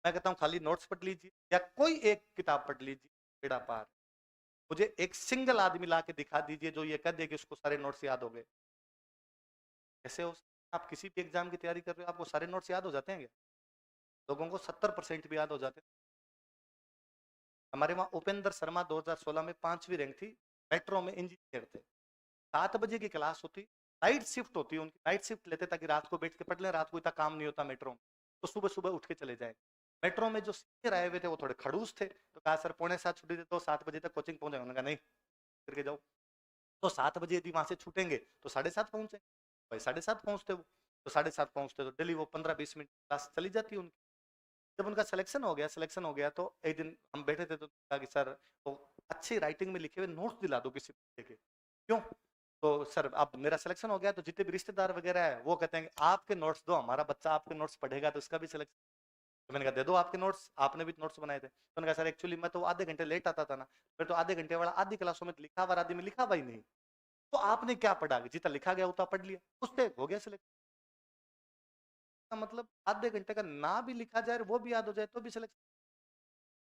मैं कहता हूँ खाली नोट्स पढ़ लीजिए या कोई एक किताब पढ़ लीजिए, बेड़ा पार। मुझे एक सिंगल आदमी ला के दिखा दीजिए जो ये कह दे कि उसको सारे नोट्स याद हो गए। कैसे हो, आप किसी भी एग्जाम की तैयारी कर रहे हो, आपको सारे नोट्स याद हो जाते हैं क्या? लोगों को 70% भी याद हो जाते हैं। हमारे वहाँ उपेंद्र शर्मा 2016 में 5वीं रैंक थी, मेट्रो में इंजीनियर थे। 7 बजे की क्लास होती, नाइट शिफ्ट होती, उनकी नाइट शिफ्ट लेते ताकि रात को बैठ के पढ़ लें, रात को इतना काम नहीं होता मेट्रो में, तो सुबह सुबह उठ के चले जाए। मेट्रो में जो सीनियर आए हुए थे वो थोड़े खड़ूस थे, तो कहा सर 6:45 छुट्टी दे तो 7 बजे तक कोचिंग पहुंच जाएंगे। उन्होंने कहा नहीं, करके जाओ। तो 7 बजे यदि वहां से छूटेंगे तो 7:30 पहुंचे, भाई 7:30 पहुंचते वो, तो 7:30 पहुंचते, तो डेली वो 15-20 मिनट क्लास चली जाती है उनकी। जब उनका सिलेक्शन हो गया तो एक दिन हम बैठे थे तो कहा कि सर वो अच्छी राइटिंग में लिखे हुए नोट्स दिला दो किसी बच्चे के। क्यों? तो सर अब मेरा सिलेक्शन हो गया तो जितने भी रिश्तेदार वगैरह है वो कहते हैं कि आपके नोट्स दो, हमारा बच्चा आपके नोट्स पढ़ेगा तो इसका भी सिलेक्शन। तो मैंने कहा दे दो आपके नोट्स, आपने भी नोट्स बनाए थे। तो मैंने कहा सर एक्चुअली मैं तो आधे घंटे लेट आता था ना, फिर तो आधे घंटे वाला आधी क्लासों में लिखा हुआ, आधी में लिखा हुआ ही नहीं। तो आपने क्या पढ़ा? जितना लिखा गया उतना पढ़ लिया, उससे हो गया सिलेक्शन। मतलब आधे घंटे का ना भी लिखा जाए वो भी याद हो जाए तो भी सिलेक्शन।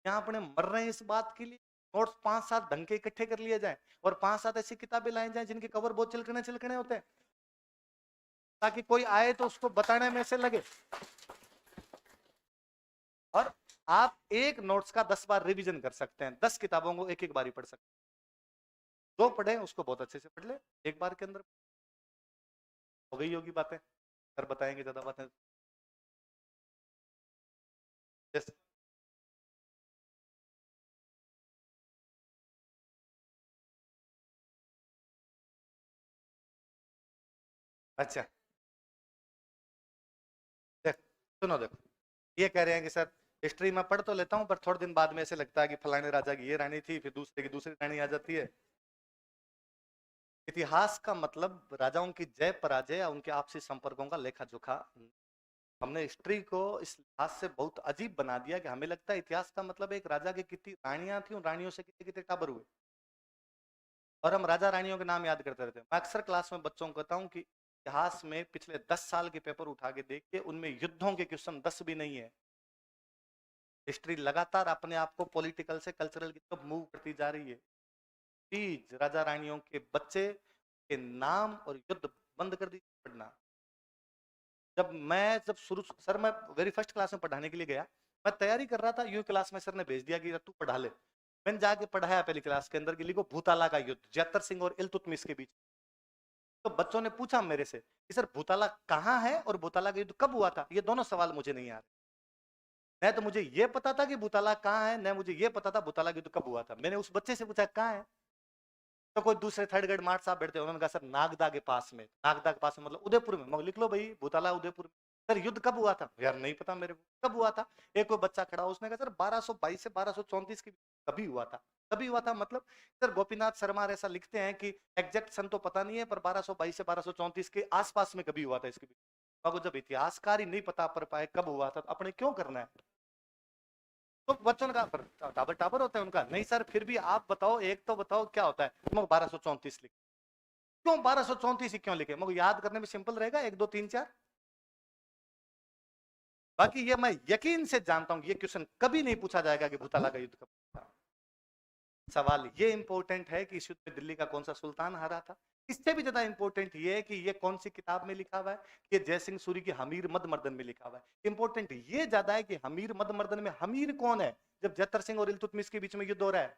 यहाँ अपने मर रहे हैं इस बात के लिए नोट्स 5-7 ढंग के इकट्ठे कर लिए जाए और 5-7 ऐसी किताबें लाई जाए जिनके कवर बहुत चिलकने चिलकने होते हैं, ताकि कोई आए तो उसको बताने में से लगे। और आप एक नोट्स का 10 बार रिवीजन कर सकते हैं, 10 किताबों को एक एक बार ही पढ़ सकते हैं। जो पढ़े उसको बहुत अच्छे से पढ़ ले, एक बार के अंदर हो गई होगी बातें। सर बताएंगे ज्यादा बातें। Yes. अच्छा देख, सुनो देखो, ये कह रहे हैं कि सर हिस्ट्री में पढ़ तो लेता हूँ पर थोड़े दिन बाद में ऐसे लगता है कि फलाने राजा की ये रानी थी, फिर दूसरे की दूसरी रानी आ जाती है। इतिहास का मतलब राजाओं की जय पराजय या उनके आपसी संपर्कों का लेखा जोखा। हमने हिस्ट्री को इस लिहाज से बहुत अजीब बना दिया कि हमें लगता है इतिहास का मतलब एक राजा की कितनी रानियां थी, उन रानियों से कितने कितने टाबर हुए, और हम राजा रानियों के नाम याद करते रहते हैं। मैं अक्सर क्लास में बच्चों को कहता हूँ कि इतिहास में पिछले 10 साल के पेपर उठा के देखिए, उनमें युद्धों के क्वेश्चन 10 भी नहीं है। हिस्ट्री लगातार अपने आप को पॉलिटिकल से कल्चरल की तरफ मूव करती जा रही है। प्लीज राजा रानियों के बच्चे के नाम और युद्ध बंद कर दीजिए पढ़ना। जब शुरू सर मैं वेरी फर्स्ट क्लास में पढ़ाने के लिए गया, मैं तैयारी कर रहा था, यूं क्लास में सर ने भेज दिया कि तू पढ़ा ले। मैंने जाके पढ़ाया पहली क्लास के अंदर कि लिखो भूताला का युद्ध जैतर सिंह और इल्तुतमिश के बीच। तो बच्चों ने पूछा मेरे से कि सर भूताला कहाँ है और भूताला का युद्ध कब हुआ था? ये दोनों सवाल मुझे नहीं आ रहे। नहीं तो मुझे ये पता था कि भूताला कहाँ है, नहीं मुझे ये पता था भूताला का युद्ध कब हुआ था। मैंने उस बच्चे से पूछा कहाँ है, तो कोई दूसरे थर्ड ग्रेड मार्ट साहब बैठते, उन्होंने कहा सर नागदा के पास में। नागदा के पास में मतलब उदयपुर में। मैं लिख लो भाई भूताला उदयपुर में। सर युद्ध कब हुआ था? यार नहीं पता मेरे को कब हुआ था। एक कोई बच्चा खड़ा, उसने कहा सर 1222 से 1234 के कभी हुआ था। कभी हुआ था मतलब सर गोपीनाथ शर्मा ऐसा लिखते हैं कि एग्जैक्ट सन तो पता नहीं है पर 1222 से 1234 के आसपास में कभी हुआ था इसके बीच। जब इतिहासकार ही नहीं पता पर पाए कब हुआ था तो अपने क्यों करना है? तो बच्चों का टाबर टाबर होता है उनका। नहीं सर फिर भी आप बताओ, एक तो बताओ क्या होता है। मगर 1234 लिखे क्यों? 1234 ही क्यों लिखे? मगर याद करने में सिंपल रहेगा, 1 2 3 4। बाकी ये मैं यकीन से जानता हूं ये क्वेश्चन कभी नहीं पूछा जाएगा कि भूताला का युद्ध कब था। सवाल ये इंपॉर्टेंट है कि इस युद्ध में दिल्ली का कौन सा सुल्तान हारा था। इससे भी ज्यादा इंपॉर्टेंट ये है कि ये कौन सी किताब में लिखा हुआ है। ये जयसिंह सूरी की हमीर मद मर्दन में लिखा हुआ है। इंपॉर्टेंट ये ज्यादा है कि हमीर मद मर्दन में हमीर कौन है जब जैतर सिंह और इल्तुतमिश के बीच में युद्ध हो रहा है।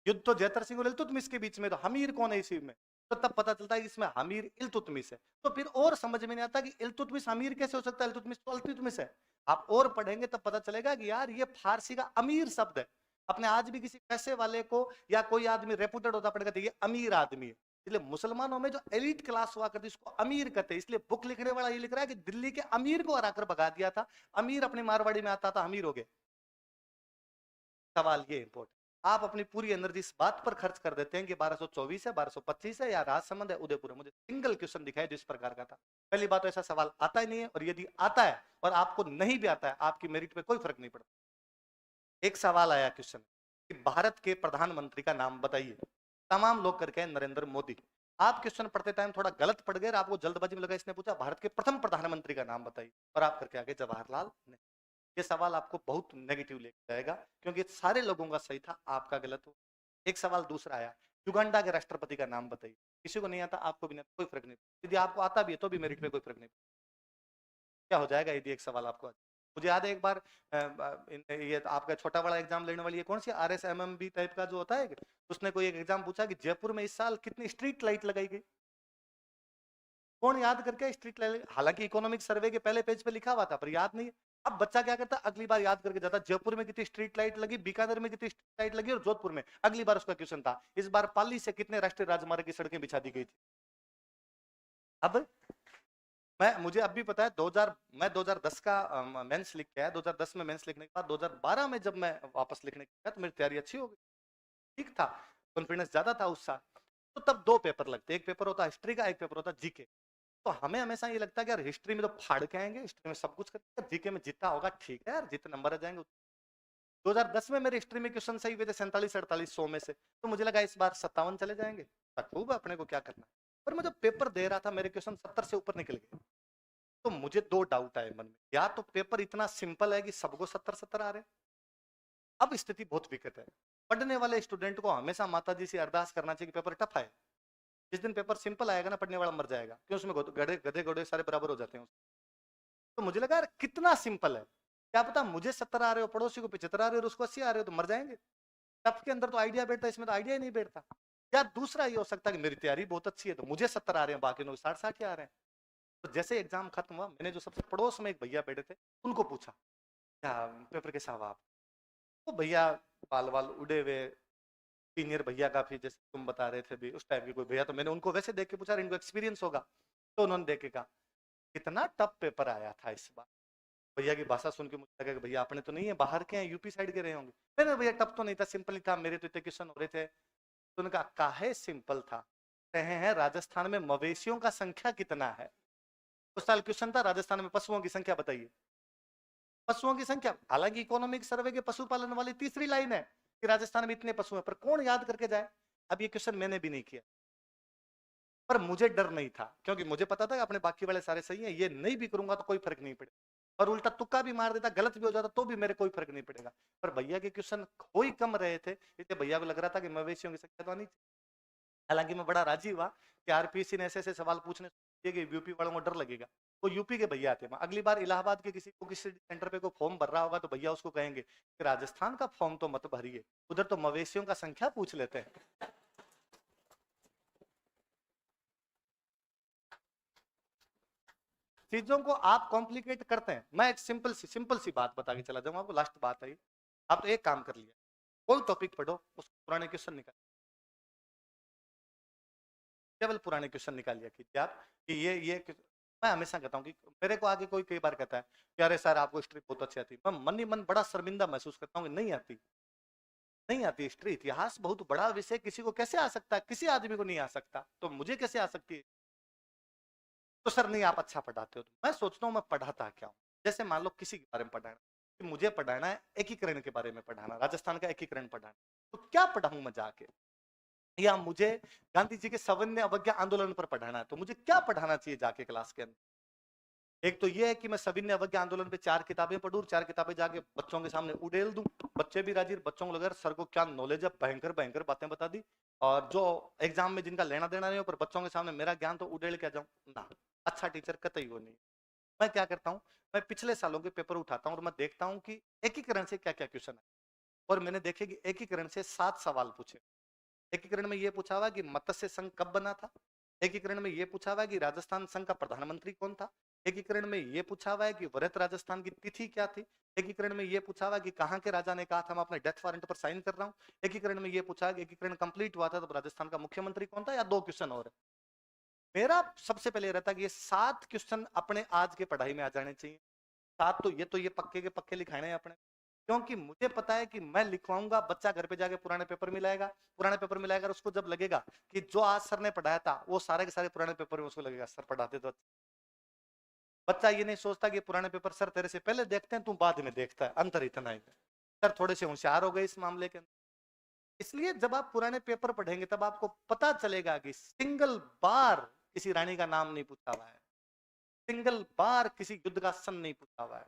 युद्ध तो जैतर सिंह और इल्तुतमिश के बीच में, तो हमीर कौन है इसी में? तो तब पता चलता है कि इसमें हमीर इल्तुतमिश है। तो फिर और समझ में नहीं आता कि इल्तुतमिश हमीर कैसे हो सकता है, इल्तुतमिश तो इल्तुतमिश है। आप और पढ़ेंगे तब पता चलेगा कि यार ये फारसी का अमीर शब्द है। अपने आज भी किसी पैसे वाले को या कोई आदमी रेपुटेड होता पड़ेगा तो ये अमीर आदमी है। इसलिए मुसलमानों में जो एलिट क्लास हुआ करती इसको अमीर कहते हैं। इसलिए बुक लिखने वाला ये लिख रहा है कि दिल्ली के अमीर को हराकर भगा दिया था, अमीर अपनी मारवाड़ी में आता था, अमीर हो गए। सवाल ये इंपॉर्टेंट, आप अपनी पूरी एनर्जी इस बात पर खर्च कर देते हैं कि 1224 है, 1225 है या राजसमंद है, उदयपुर है। मुझे सिंगल क्वेश्चन दिखाए जो इस प्रकार का था। पहली बात तो ऐसा सवाल आता ही नहीं है, और यदि आता है और आपको नहीं भी आता है आपकी मेरिट पे कोई फर्क नहीं पड़ता। एक सवाल आया क्वेश्चन कि भारत के प्रधानमंत्री का नाम बताइए। तमाम लोग करके हैं नरेंद्र मोदी। आप क्वेश्चन पढ़ते टाइम थोड़ा गलत पढ़ गए, आपको जल्दबाजी में लगा इसने पूछा भारत के प्रथम प्रधानमंत्री का नाम बताइए, और आप करके आगे जवाहरलाल नेहरू। ये सवाल आपको बहुत नेगेटिव लेके जाएगा क्योंकि सारे लोगों का सही था, आपका गलत हो। एक सवाल दूसरा आया, युगांडा के राष्ट्रपति का नाम बताइए। किसी को नहीं आता, आपको भी नहीं, कोई फर्क नहीं। यदि आपको आता भी है तो भी मेरिट में कोई फर्क नहीं। क्या हो जाएगा यदि एक सवाल आपको? मुझे याद है एक बार ये आपका छोटा बड़ा एग्जाम लेने वाली है कौन सी RSMMB टाइप का जो होता है, उसने कोई एक एग्जाम पूछा कि जयपुर में इस साल कितनी स्ट्रीट लाइट लगाई गई। कौन याद करके स्ट्रीट लाइट? हालांकि इकोनॉमिक सर्वे के पहले पेज पे लिखा हुआ था पर याद नहीं है। अब बच्चा क्या करता, अगली बार याद करके जाता जयपुर में कितनी स्ट्रीट लाइट लगी, बीकानेर में कितनी स्ट्रीट लाइट लगी और जोधपुर में। अगली बार उसका क्वेश्चन था इस बार पाली से कितने राष्ट्रीय राजमार्ग की सड़कें बिछा दी गई थी। अब मुझे अब भी पता है 2000 मैं 2010 का मेंस लिख के आया। 2010 में मेंस लिखने के बाद 2012 में जब मैं वापस लिखने गया तो मेरी तैयारी अच्छी हो गई, ठीक था, कॉन्फिडेंस ज्यादा था उस साल। तो तब दो पेपर लगते, एक पेपर होता हिस्ट्री का, एक पेपर होता जीके। तो हमें हमेशा ये लगता है कि यार हिस्ट्री में तो फाड़ के आएंगे, हिस्ट्री में सब कुछ करेंगे, जीके में जितना होगा ठीक है यार, जितने नंबर आ जाएंगे। 2010 में मेरे हिस्ट्री में क्वेश्चन सही हुए थे 47-48 100 में से, तो मुझे लगा इस बार 57 चले जाएंगे, खूब अपने को क्या करना। पर मैं जब पेपर दे रहा था मेरे क्वेश्चन 70 से ऊपर निकल गए। तो मुझे दो डाउट आए मन में, या तो पेपर इतना सिंपल है कि सबको 70-70 आ रहे हैं, अब स्थिति बहुत विकट है। पढ़ने वाले स्टूडेंट को हमेशा माता जी से अरदास करना चाहिए कि पेपर टफ आए। जिस दिन पेपर सिंपल आएगा ना, पढ़ने वाला मर जाएगा, क्यों उसमें गधे गधे गधे सारे बराबर हो जाते हैं। तो मुझे लगा यार कितना सिंपल है, क्या पता मुझे 70 आ रहे हो, पड़ोसी को 75 आ रहे हो और उसको 80 आ रहे हो, तो मर जाएंगे। टफ के अंदर तो आइडिया बैठता है, इसमें तो आइडिया ही नहीं बैठता। या दूसरा ये हो सकता है कि मेरी तैयारी बहुत अच्छी है तो मुझे 70 आ रहे हैं, बाकी लोग 60-60 आ रहे हैं। तो जैसे एग्जाम खत्म हुआ, मैंने जो सबसे पड़ोस में एक भैया बैठे थे उनको पूछा, क्या पेपर कैसा हुआ आप? तो भैया बाल बाल उड़े हुए, सीनियर भैया काफी, जैसे तुम बता रहे थे भी उस टाइप के कोई भैया, तो मैंने उनको वैसे देख के पूछा इनको एक्सपीरियंस होगा, तो उन्होंने देख के कहा कितना टफ पेपर आया था इस बार। भैया की भाषा सुन के मुझे लगा कि भैया अपने तो नहीं है, बाहर के हैं, यूपी साइड के रहे होंगे। मैंने भैया टफ तो नहीं था, सिंपल ही था, मेरे तो इतने क्वेश्चन हो रहे थे। तो उन्होंने कहा काहे सिंपल था, कहे हैं राजस्थान में मवेशियों का संख्या कितना है। उस साल क्वेश्चन था राजस्थान में पशुओं की संख्या बताइए, पशुओं की संख्या। हालांकि इकोनॉमिक सर्वे के पशुपालन वाली तीसरी लाइन है कि राजस्थान में इतने पशु हैं, पर कौन याद करके जाए। अब ये क्वेश्चन मैंने भी नहीं किया, पर मुझे डर नहीं था, क्योंकि मुझे पता था कि अपने बाकी वाले सारे सही हैं, ये नहीं भी करूंगा तो कोई फर्क नहीं पड़ेगा। और उल्टा तुक्का भी मार देता, गलत भी हो जाता तो भी मेरे कोई फर्क नहीं पड़ेगा। पर भैया के क्वेश्चन हो ही कम रहे थे, इसलिए भैया को लग रहा था कि मवेशियों की संख्या तो आनी चाहिए। हालांकि मैं बड़ा राजी हुआ कि आरपीसी ने ऐसे ऐसे सवाल पूछने कि यूपी वालों को डर लगेगा। वो यूपी के भैया थे, अगली बार इलाहाबाद के किसी को किसी सेंटर पे कोई फॉर्म भर रहा होगा तो भैया उसको कहेंगे कि राजस्थान का फॉर्म तो मत भरिए, उधर तो मवेशियों का संख्या पूछ लेते हैं। चीजों को आप कॉम्प्लिकेट करते हैं। मैं एक सिंपल सी बात बता के चला जाऊंगा आपको, लास्ट बात है। आप तो एक काम कर लिया, कोई टॉपिक पढ़ो, उसको पुराने क्वेश्चन निकाल, केवल पुराने क्वेश्चन निकाल लिया कीजिए आप कि ये मैं हमेशा कहता हूँ कि मेरे को आगे कोई कई बार कहता है कि अरे सर आपको हिस्ट्री बहुत अच्छी आती है, मैं मन ही मन बड़ा शर्मिंदा महसूस करता हूँ कि नहीं आती, नहीं आती हिस्ट्री। इतिहास बहुत बड़ा विषय, किसी को कैसे आ सकता है, किसी आदमी को नहीं आ सकता, तो मुझे कैसे आ सकती है। तो सर नहीं आप अच्छा पढ़ाते हो, तो मैं सोचता हूँ मैं पढ़ाता क्या हूँ। जैसे मान लो किसी के बारे में पढ़ाना, कि मुझे पढ़ाना है एकीकरण के बारे में पढ़ाना, राजस्थान का एकीकरण पढ़ाना, तो क्या पढ़ाऊं मैं जाके। या मुझे गांधी जी के सविनय अवज्ञा आंदोलन पर पढ़ाना है, तो मुझे क्या पढ़ाना चाहिए जाके क्लास के अंदर। एक तो ये है कि मैं सविनय अवज्ञा आंदोलन पे 4 किताबें पढ़ूं, 4 किताबें जाके बच्चों के सामने उड़ेल दूं, बच्चे भी राजी, बच्चों को लगा सर को क्या नॉलेज है, भयंकर भयंकर बातें बता दी। और जो एग्जाम में जिनका लेना देना नहीं हो, पर बच्चों के सामने मेरा ज्ञान तो उड़ेल के आ जाऊं ना, अच्छा टीचर कतई वो नहीं। मैं क्या करता हूँ, मैं पिछले सालों के पेपर उठाता हूँ और मैं देखता हूँ कि एकीकरण से क्या क्या क्वेश्चन है। और मैंने देखे कि एकीकरण से 7 सवाल पूछे। एकीकरण में यह पूछा हुआ कि मत्स्य संघ कब बना था। एकीकरण में यह पूछा हुआ है कि राजस्थान संघ का प्रधानमंत्री कौन था। एकीकरण में यह पूछा हुआ है कि वरत राजस्थान की तिथि क्या थी। एकीकरण में यह पूछा हुआ है कि कहां के राजा ने कहा था मैं अपने डेथ वारंट पर साइन कर रहा हूं। एकीकरण में यह पूछा है कि एकीकरण कंप्लीट हुआ था तो राजस्थान का मुख्यमंत्री कौन था, या 2 क्वेश्चन और है। मेरा सबसे पहले रहता है कि ये 7 क्वेश्चन अपने आज के पढ़ाई में आ जाने चाहिए। 7 तो ये पक्के के पक्के लिखाने हैं अपने, क्योंकि मुझे पता है कि मैं लिखवाऊंगा, बच्चा घर पे जाके पुराने पेपर मिलाएगा, पुराने पेपर मिलाएगा, उसको जब लगेगा कि जो आज सर ने पढ़ाया था वो सारे के सारे पुराने पेपर में उसको लगेगा सर पढ़ाते तो। बच्चा ये नहीं सोचता कि पुराने पेपर सर तेरे से पहले देखते हैं, तू बाद में देखता है, अंतर इतना ही है। सर थोड़े से होशियार हो गए इस मामले के अंदर। इसलिए जब आप पुराने पेपर पढ़ेंगे तब आपको पता चलेगा कि सिंगल बार किसी रानी का नाम नहीं पूछा हुआ है, सिंगल बार किसी युद्ध का सन नहीं पूछा हुआ है,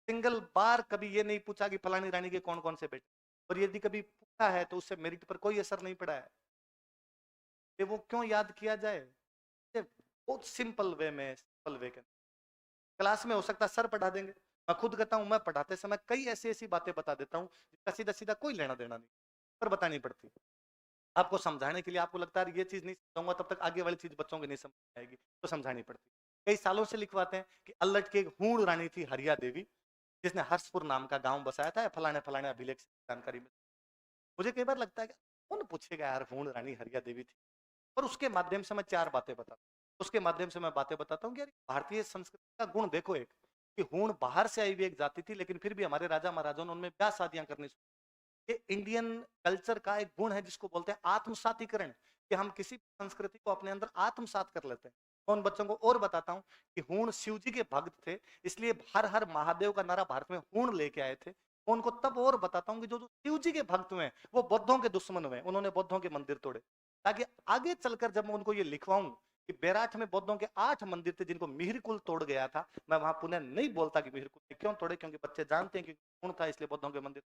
सिंगल बार कभी ये नहीं पूछा कि फलानी रानी के कौन कौन से बेटे। और यदि कभी पूछा है तो उससे मेरिट पर कोई असर नहीं पड़ा है, कि वो क्यों याद किया जाए। बहुत सिंपल वे में, सिंपल वे के क्लास में हो सकता है सर पढ़ा देंगे, मैं खुद कहता हूं मैं पढ़ाते समय कई ऐसी ऐसी बातें बता देता हूं जिसका सीधा सीधा कोई लेना देना नहीं, पर बतानी पड़ती आपको समझाने के लिए। आपको लगता है ये चीज नहीं समझाऊंगा तब तक आगे वाली चीज बच्चों की नहीं समझ आएगी, तो समझानी पड़ती। कई सालों से लिखवाते हैं कि अल्लट की एक हूण रानी थी हरिया देवी, जिसने हर्षपुर नाम का गांव बसाया था, फलाने फलाने अभिलेख से जानकारी में। मुझे कई बार लगता है कि कौन पूछेगा यार हूण रानी हरिया देवी थी, पर उसके माध्यम से मैं 4 बातें बता। उसके माध्यम से मैं बातें बताता हूँ कि यार भारतीय संस्कृति का गुण देखो, एक कि हूण बाहर से आई हुई एक जाति थी, लेकिन फिर भी हमारे राजा महाराजाओं ने उनमें ब्याह शादियां करनी। ये इंडियन कल्चर का एक गुण है जिसको बोलते हैं आत्मसातीकरण, कि हम किसी संस्कृति को अपने अंदर आत्मसात कर लेते हैं। मैं उन बच्चों को और बताता हूँ कि हूण शिव जी के भक्त थे, इसलिए हर हर महादेव का नारा भारत में हूण लेके आए थे। मैं उनको तब और बताता हूँ कि जो जो शिव जी के भक्त हुए वो बौद्धों के दुश्मन हुए, उन्होंने बौद्धों के मंदिर तोड़े, ताकि आगे चलकर जब मैं उनको ये लिखवाऊं कि बैराठ में बौद्धों के 8 मंदिर थे जिनको मिहिर कुल तोड़ गया था, मैं वहां पुनः नहीं बोलता कि मिहिर कुल क्यों तोड़े, क्योंकि बच्चे जानते हैं कि कौन था, इसलिए बौद्धों के मंदिर।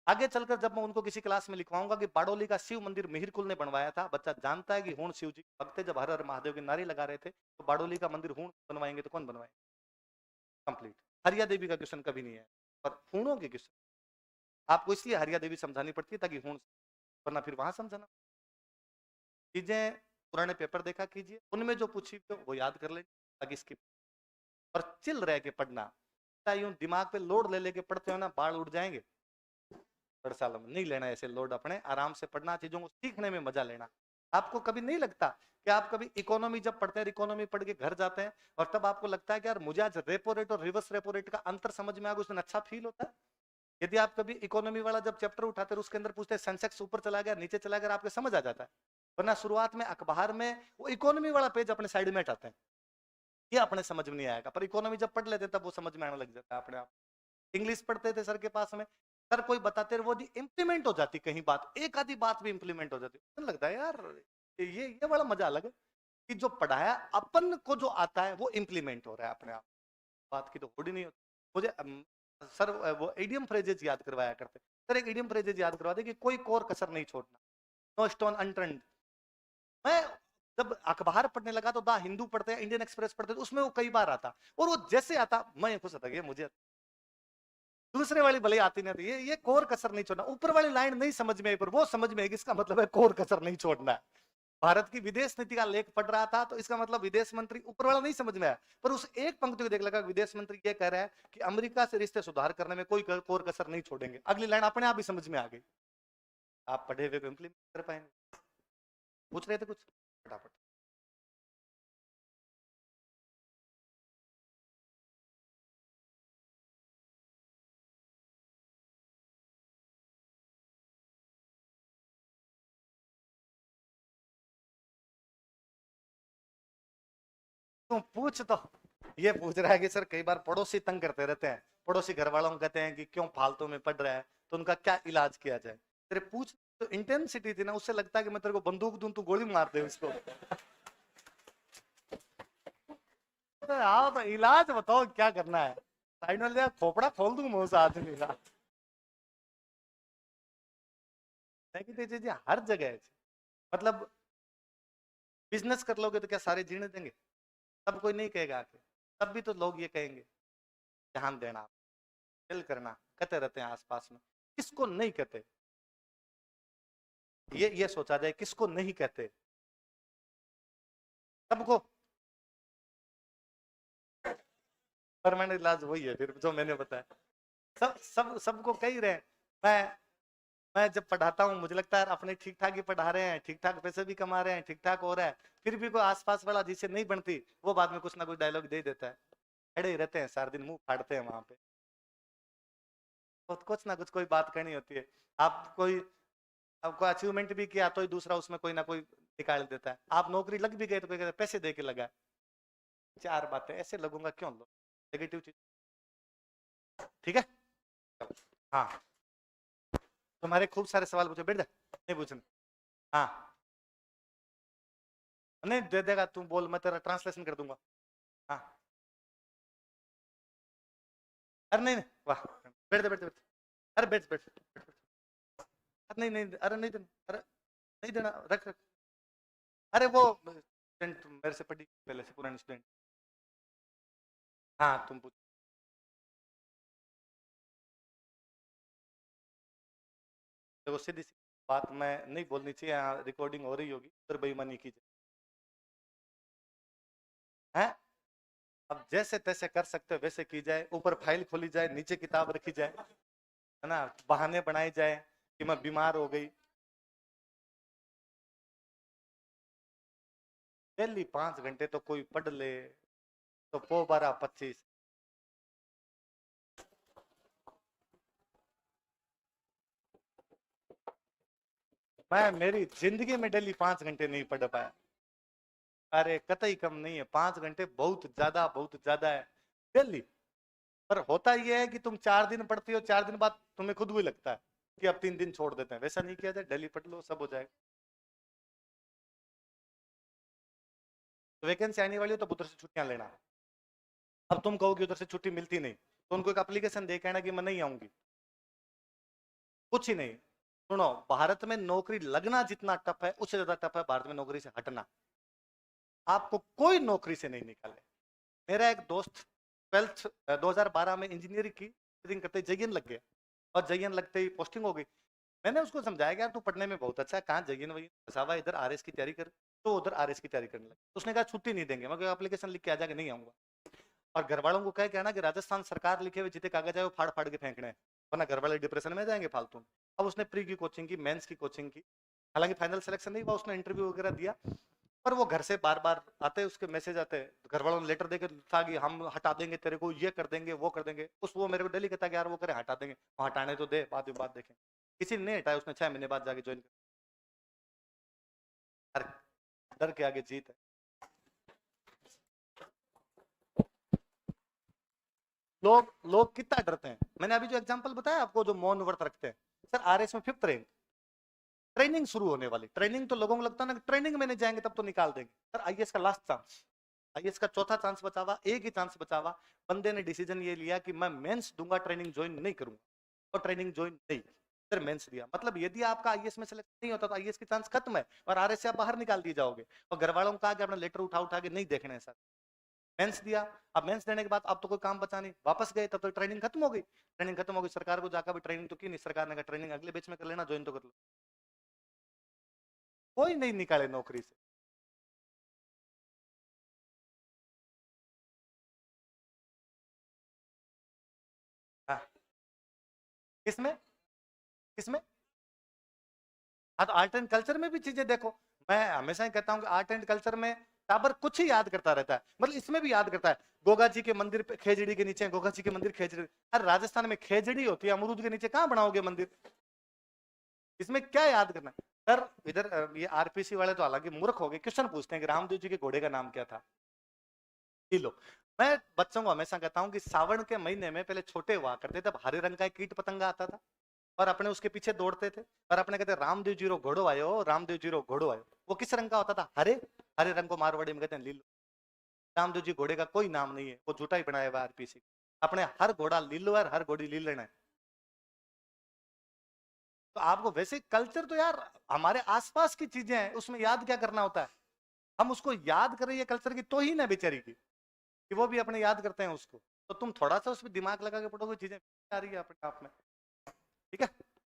आगे चलकर जब मैं उनको किसी क्लास में लिखवाऊंगा कि बाडोली का शिव मंदिर मिहिर कुल ने बनवाया था, बच्चा जानता है कि हूण शिव जी भक्त थे, जब हर हर महादेव के नारे लगा रहे थे, तो बाडोली का मंदिर हूण बनवाएंगे तो कौन बनवाएंगे? कंप्लीट। हरिया देवी का क्वेश्चन कभी नहीं है, पर हूणों के क्वेश्चन आपको इसलिए हरिया देवी समझानी पड़ती है ताकि हूण, वरना फिर वहां समझाना। चीजें पुराने पेपर देखा कीजिए, उनमें जो पूछी वो याद कर लेंगे, ताकि स्किप और चिल रह के पढ़ना। यूं दिमाग पे लोड ले लेके पढ़ते हो ना, बाल उड़ जाएंगे। साल में नहीं लेना ऐसे लोड, अपने आराम से पढ़ना, चीजों को सीखने में मजा लेना। आपको कभी नहीं लगता कि आप कभी इकोनॉमी जब पढ़ते हैं, इकोनॉमी पढ़ के घर जाते हैं और तब आपको लगता है कि यार मुझे आज रेपो रेट और रिवर्स रेपो रेट का अंतर समझ में आ गया, उस दिन अच्छा फील होता है? यदि आप कभी इकोनॉमी वाला जब चैप्टर उठाते हैं उसके अंदर पूछते हैं सेंसेक्स ऊपर चला गया नीचे चला गया, आपको समझ आ जाता है। वरना शुरुआत में अखबार में वो इकोनॉमी वाला पेज अपने साइड में हटाते हैं, ये अपने समझ में नहीं आएगा, पर इकोनॉमी जब पढ़ लेते तब वो समझ में आने लग जाता है अपने आप। इंग्लिश पढ़ते थे सर के पास में, सर कोई बताते वो इंप्लीमेंट हो जाती, कहीं बात एक आधी बात भी इंप्लीमेंट हो जाती, तो लगता है यार ये बड़ा मजा अलग है कि जो पढ़ाया अपन को जो आता है वो इंप्लीमेंट हो रहा है अपने आप। बात की तो होड़ी नहीं होती। मुझे सर वो इडियम फ्रेजेज याद करवाया करते, सर एक इडियम फ्रेजेज याद करवा दे कि कोई कोर कसर नहीं छोड़ना, नो स्टोन अनटर्न्ड। मैं जब अखबार पढ़ने लगा तो द हिंदू पढ़ते हैं, इंडियन एक्सप्रेस पढ़ते हैं, उसमें वो कई बार आता, और वो जैसे आता मैं खुश होता, मुझे दूसरे वाली भले आती नहीं थी, ये कोर कसर नहीं छोड़ना। ऊपर वाली लाइन नहीं समझ में आई, पर वो समझ में आई, इसका मतलब है कोर कसर नहीं छोड़ना है। भारत की विदेश नीति का लेख पढ़ रहा था, तो इसका मतलब विदेश मंत्री, ऊपर वाला नहीं समझ में आया, पर उस एक पंक्ति को देख लगा विदेश मंत्री ये कह रहा है कि अमेरिका से रिश्ते सुधार करने में कोई कोर कसर नहीं छोड़ेंगे। अगली लाइन अपने आप ही समझ में आ गई। आप पढ़े हुए को इंप्लीमेंट कर पाएंगे? पूछ रहे थे कुछ, फटाफट। तुम पूछ तो ये पूछ रहा है कि सर कई बार पड़ोसी तंग करते रहते हैं, पड़ोसी घर वालों को कहते हैं कि क्यों फालतू में पढ़ रहा है, तो उनका क्या इलाज किया जाए। तेरे पूछ तो इंटेंसिटी थी ना, उससे लगता है कि मैं तेरे को बंदूक दूं, तू गोली मार दे उसको। तो आओ तो इलाज बताओ क्या करना है। साइड में खोपड़ा खोल दूं मैं उस आदमी का। नेगेटिव चीजें हर जगह है। मतलब बिजनेस कर लोगे तो क्या सारे जीने देंगे? तब कोई नहीं कहेगा आके, तब भी तो लोग ये कहेंगे ध्यान देना, चिल करना, कहते रहते हैं आसपास में। किसको नहीं कहते, ये सोचा जाए किसको नहीं कहते? सबको। परमानेंट इलाज वही है फिर जो मैंने बताया। सबको कह रहे हैं। मैं मैं जब पढ़ाता हूँ मुझे लगता है अपने ठीक ठाक ही पढ़ा रहे हैं, ठीक ठाक पैसे भी कमा रहे हैं, ठीक ठाक हो रहा है, फिर भी कोई आसपास वाला जिससे नहीं बनती वो बाद में कुछ ना कुछ डायलॉग दे देता है। खड़े ही रहते हैं सारा दिन, मुंह फाड़ते हैं वहां पे। तो कुछ ना कुछ कोई बात करनी होती है। आप कोई आपको अचीवमेंट भी किया तो ही दूसरा उसमें कोई ना कोई निकाल देता है। आप नौकरी लग भी गए तो कोई कहता है पैसे दे के लगा। चार बातें ऐसे लगूंगा क्यों लो नेगेटिव चीज। ठीक है। हाँ, तुम्हारे खूब सारे सवाल पूछे, बैठ जा, नहीं पूछना। हाँ, नहीं दे देगा, तुम बोल, मैं तेरा ट्रांसलेशन कर दूंगा। हाँ, अरे नहीं नहीं, वाह, बैठ जा बैठ जा, अरे बैठ बैठ बैठ। नहीं नहीं, अरे नहीं देना, अरे नहीं देना, रख रख। अरे वो स्टूडेंट मेरे से पढ़ी पहले से, पुरानी स्टूडेंट। हाँ तुम पूछ। देखो सीधी सी बात मैं नहीं बोलनी चाहिए, यहाँ रिकॉर्डिंग हो रही होगी, फिर बेईमानी कीजिए। है, अब जैसे तैसे कर सकते हो वैसे की जाए, ऊपर फाइल खोली जाए, नीचे किताब रखी जाए, है ना, बहाने बनाए जाए कि मैं बीमार हो गई। डेली 5 घंटे तो कोई पढ़ ले तो पो 12-25। मैं मेरी जिंदगी में डेली 5 घंटे नहीं पढ़ पाया। अरे कतई कम नहीं है, 5 घंटे बहुत ज्यादा है डेली। पर होता यह है कि तुम 4 दिन पढ़ती हो, 4 दिन बाद तुम्हें खुद भी लगता है कि अब 3 दिन छोड़ देते हैं। वैसा नहीं किया जाए, डेली पढ़ लो, सब हो जाएगा। तो वैकेंसी आने वाली हो तो उधर से छुट्टियां लेना। अब तुम कहोगे उधर से छुट्टी मिलती नहीं, तो उनको एक एप्लीकेशन दे कहना कि मैं नहीं आऊंगी। कुछ ही नहीं। सुनो, भारत में नौकरी लगना जितना टफ है, उससे ज्यादा टफ है भारत में नौकरी से हटना। आपको कोई नौकरी से नहीं निकाले। मेरा एक दोस्त 12th 2012 में इंजीनियरिंग करते जयन लग गया, और जयन लगते ही पोस्टिंग हो गई। मैंने उसको समझाया कि यार तू पढ़ने में बहुत अच्छा है, कहाँ जयन वही फंसा हुआ, इधर आरएस की तैयारी कर। तो उधर आरएस की तैयारी करने लगा। उसने कहा छुट्टी नहीं देंगे। मैं एप्लीकेशन लिख के आ जाके नहीं आऊंगा। और घर वालों को कह के आना कि राजस्थान सरकार लिखे हुए जितने कागज है वो फाड़ फाड़ के फेंकने हैं, वरना घर वाले डिप्रेशन में जाएंगे फालतू। अब उसने प्री की कोचिंग की, मेंस की कोचिंग की। हालांकि फाइनल सिलेक्शन नहीं हुआ, उसने इंटरव्यू वगैरह दिया। पर वो घर से बार बार आते, उसके मैसेज आते, घर वालों ने लेटर देके था कि हम हटा देंगे तेरे को, ये कर देंगे वो कर देंगे। वो मेरे को डेली कहता कि यार वो करे, हटा देंगे। वो हटाने तो दे, बाद में बात देखें। किसी ने नहीं हटाया, उसने 6 महीने बाद जाके ज्वाइन कर। डर के आगे जीत है। लोग लोग कितना डरते हैं। मैंने अभी जो एग्जांपल बताया आपको, जो मौन व्रत रखते हैं, सर आरएस में 5th रैंक, ट्रेनिंग शुरू होने वाली। ट्रेनिंग तो लोगों को लगता है ना कि ट्रेनिंग में नहीं जाएंगे तब तो निकाल देंगे। सर आईएएस का लास्ट चांस, आईएएस का चौथा चांस बचा हुआ, एक ही चांस बचा हुआ। बंदे ने डिसीजन ये लिया कि मैं मेंस दूंगा, ट्रेनिंग ज्वाइन नहीं करूंगा। और ट्रेनिंग ज्वाइन नहीं, सर मेंस दिया। मतलब यदि आपका आईएएस में सिलेक्ट नहीं होता तो आईएएस की चांस खत्म है, और आरएस से आप बाहर निकाल दिए जाओगे। और घर वालों को कहा कि अपना लेटर उठा उठा के नहीं देखने सर। मेंस दिया। अब मेंस देने के बाद अब तो कोई काम बचा नहीं, वापस गए तब तो ट्रेनिंग खत्म हो गई। ट्रेनिंग खत्म हो गई, सरकार को जाकर भी ट्रेनिंग तो की नहीं। सरकार ने कहा ट्रेनिंग अगले बैच में कर लेना, ज्वाइन तो कर लो। कोई नहीं निकाले नौकरी से। हाँ, किसमें किसमें? हाँ, तो आर्ट एंड कल्चर में भी चीजें देखो। मैं हमेशा ही कहता हूँ कि आर्ट एंड कल्चर में टाबर कुछ ही याद करता रहता है, मतलब इसमें भी याद करता है। गोगा जी के मंदिर पे खेजड़ी के नीचे, गोगा जी के मंदिर खेजड़ी। अरे राजस्थान में खेजड़ी होती है, अमरूद के नीचे कहाँ बनाओगे मंदिर? इसमें क्या याद करना है? सर इधर ये आरपीसी वाले तो हालांकि मूर्ख हो गए, क्वेश्चन पूछते हैं कि रामदेव जी के घोड़े का नाम क्या था। लो, मैं बच्चों को हमेशा कहता हूँ कि सावन के महीने में पहले छोटे हुआ करते थे, तब हरे रंग का एक कीट पतंगा आता था, और अपने उसके पीछे दौड़ते थे। और अपने कहते रामदेव जी रो घोड़ो आयो, रामदेव जी रो घोड़ो आयो। वो किस रंग का होता था? हरे। हरे रंग को मारवाड़ी में कहते हैं लीलो। रामदेव जी घोड़े का कोई नाम नहीं है, वो झूठा ही बनाया हुआ आरपीसी। अपने हर घोड़ा लीलो है, हर घोड़ी लीलन है। तो आपको वैसे कल्चर तो यार हमारे आसपास की चीजें हैं, उसमें याद क्या करना होता है? हम उसको याद कर रही है कल्चर की तो ही ना बेचारी की, कि वो भी अपने याद करते हैं उसको। तो तुम थोड़ा सा उसमें दिमाग लगा के पढ़ोगे, चीजें आ रही है अपने आप में। ठीक है।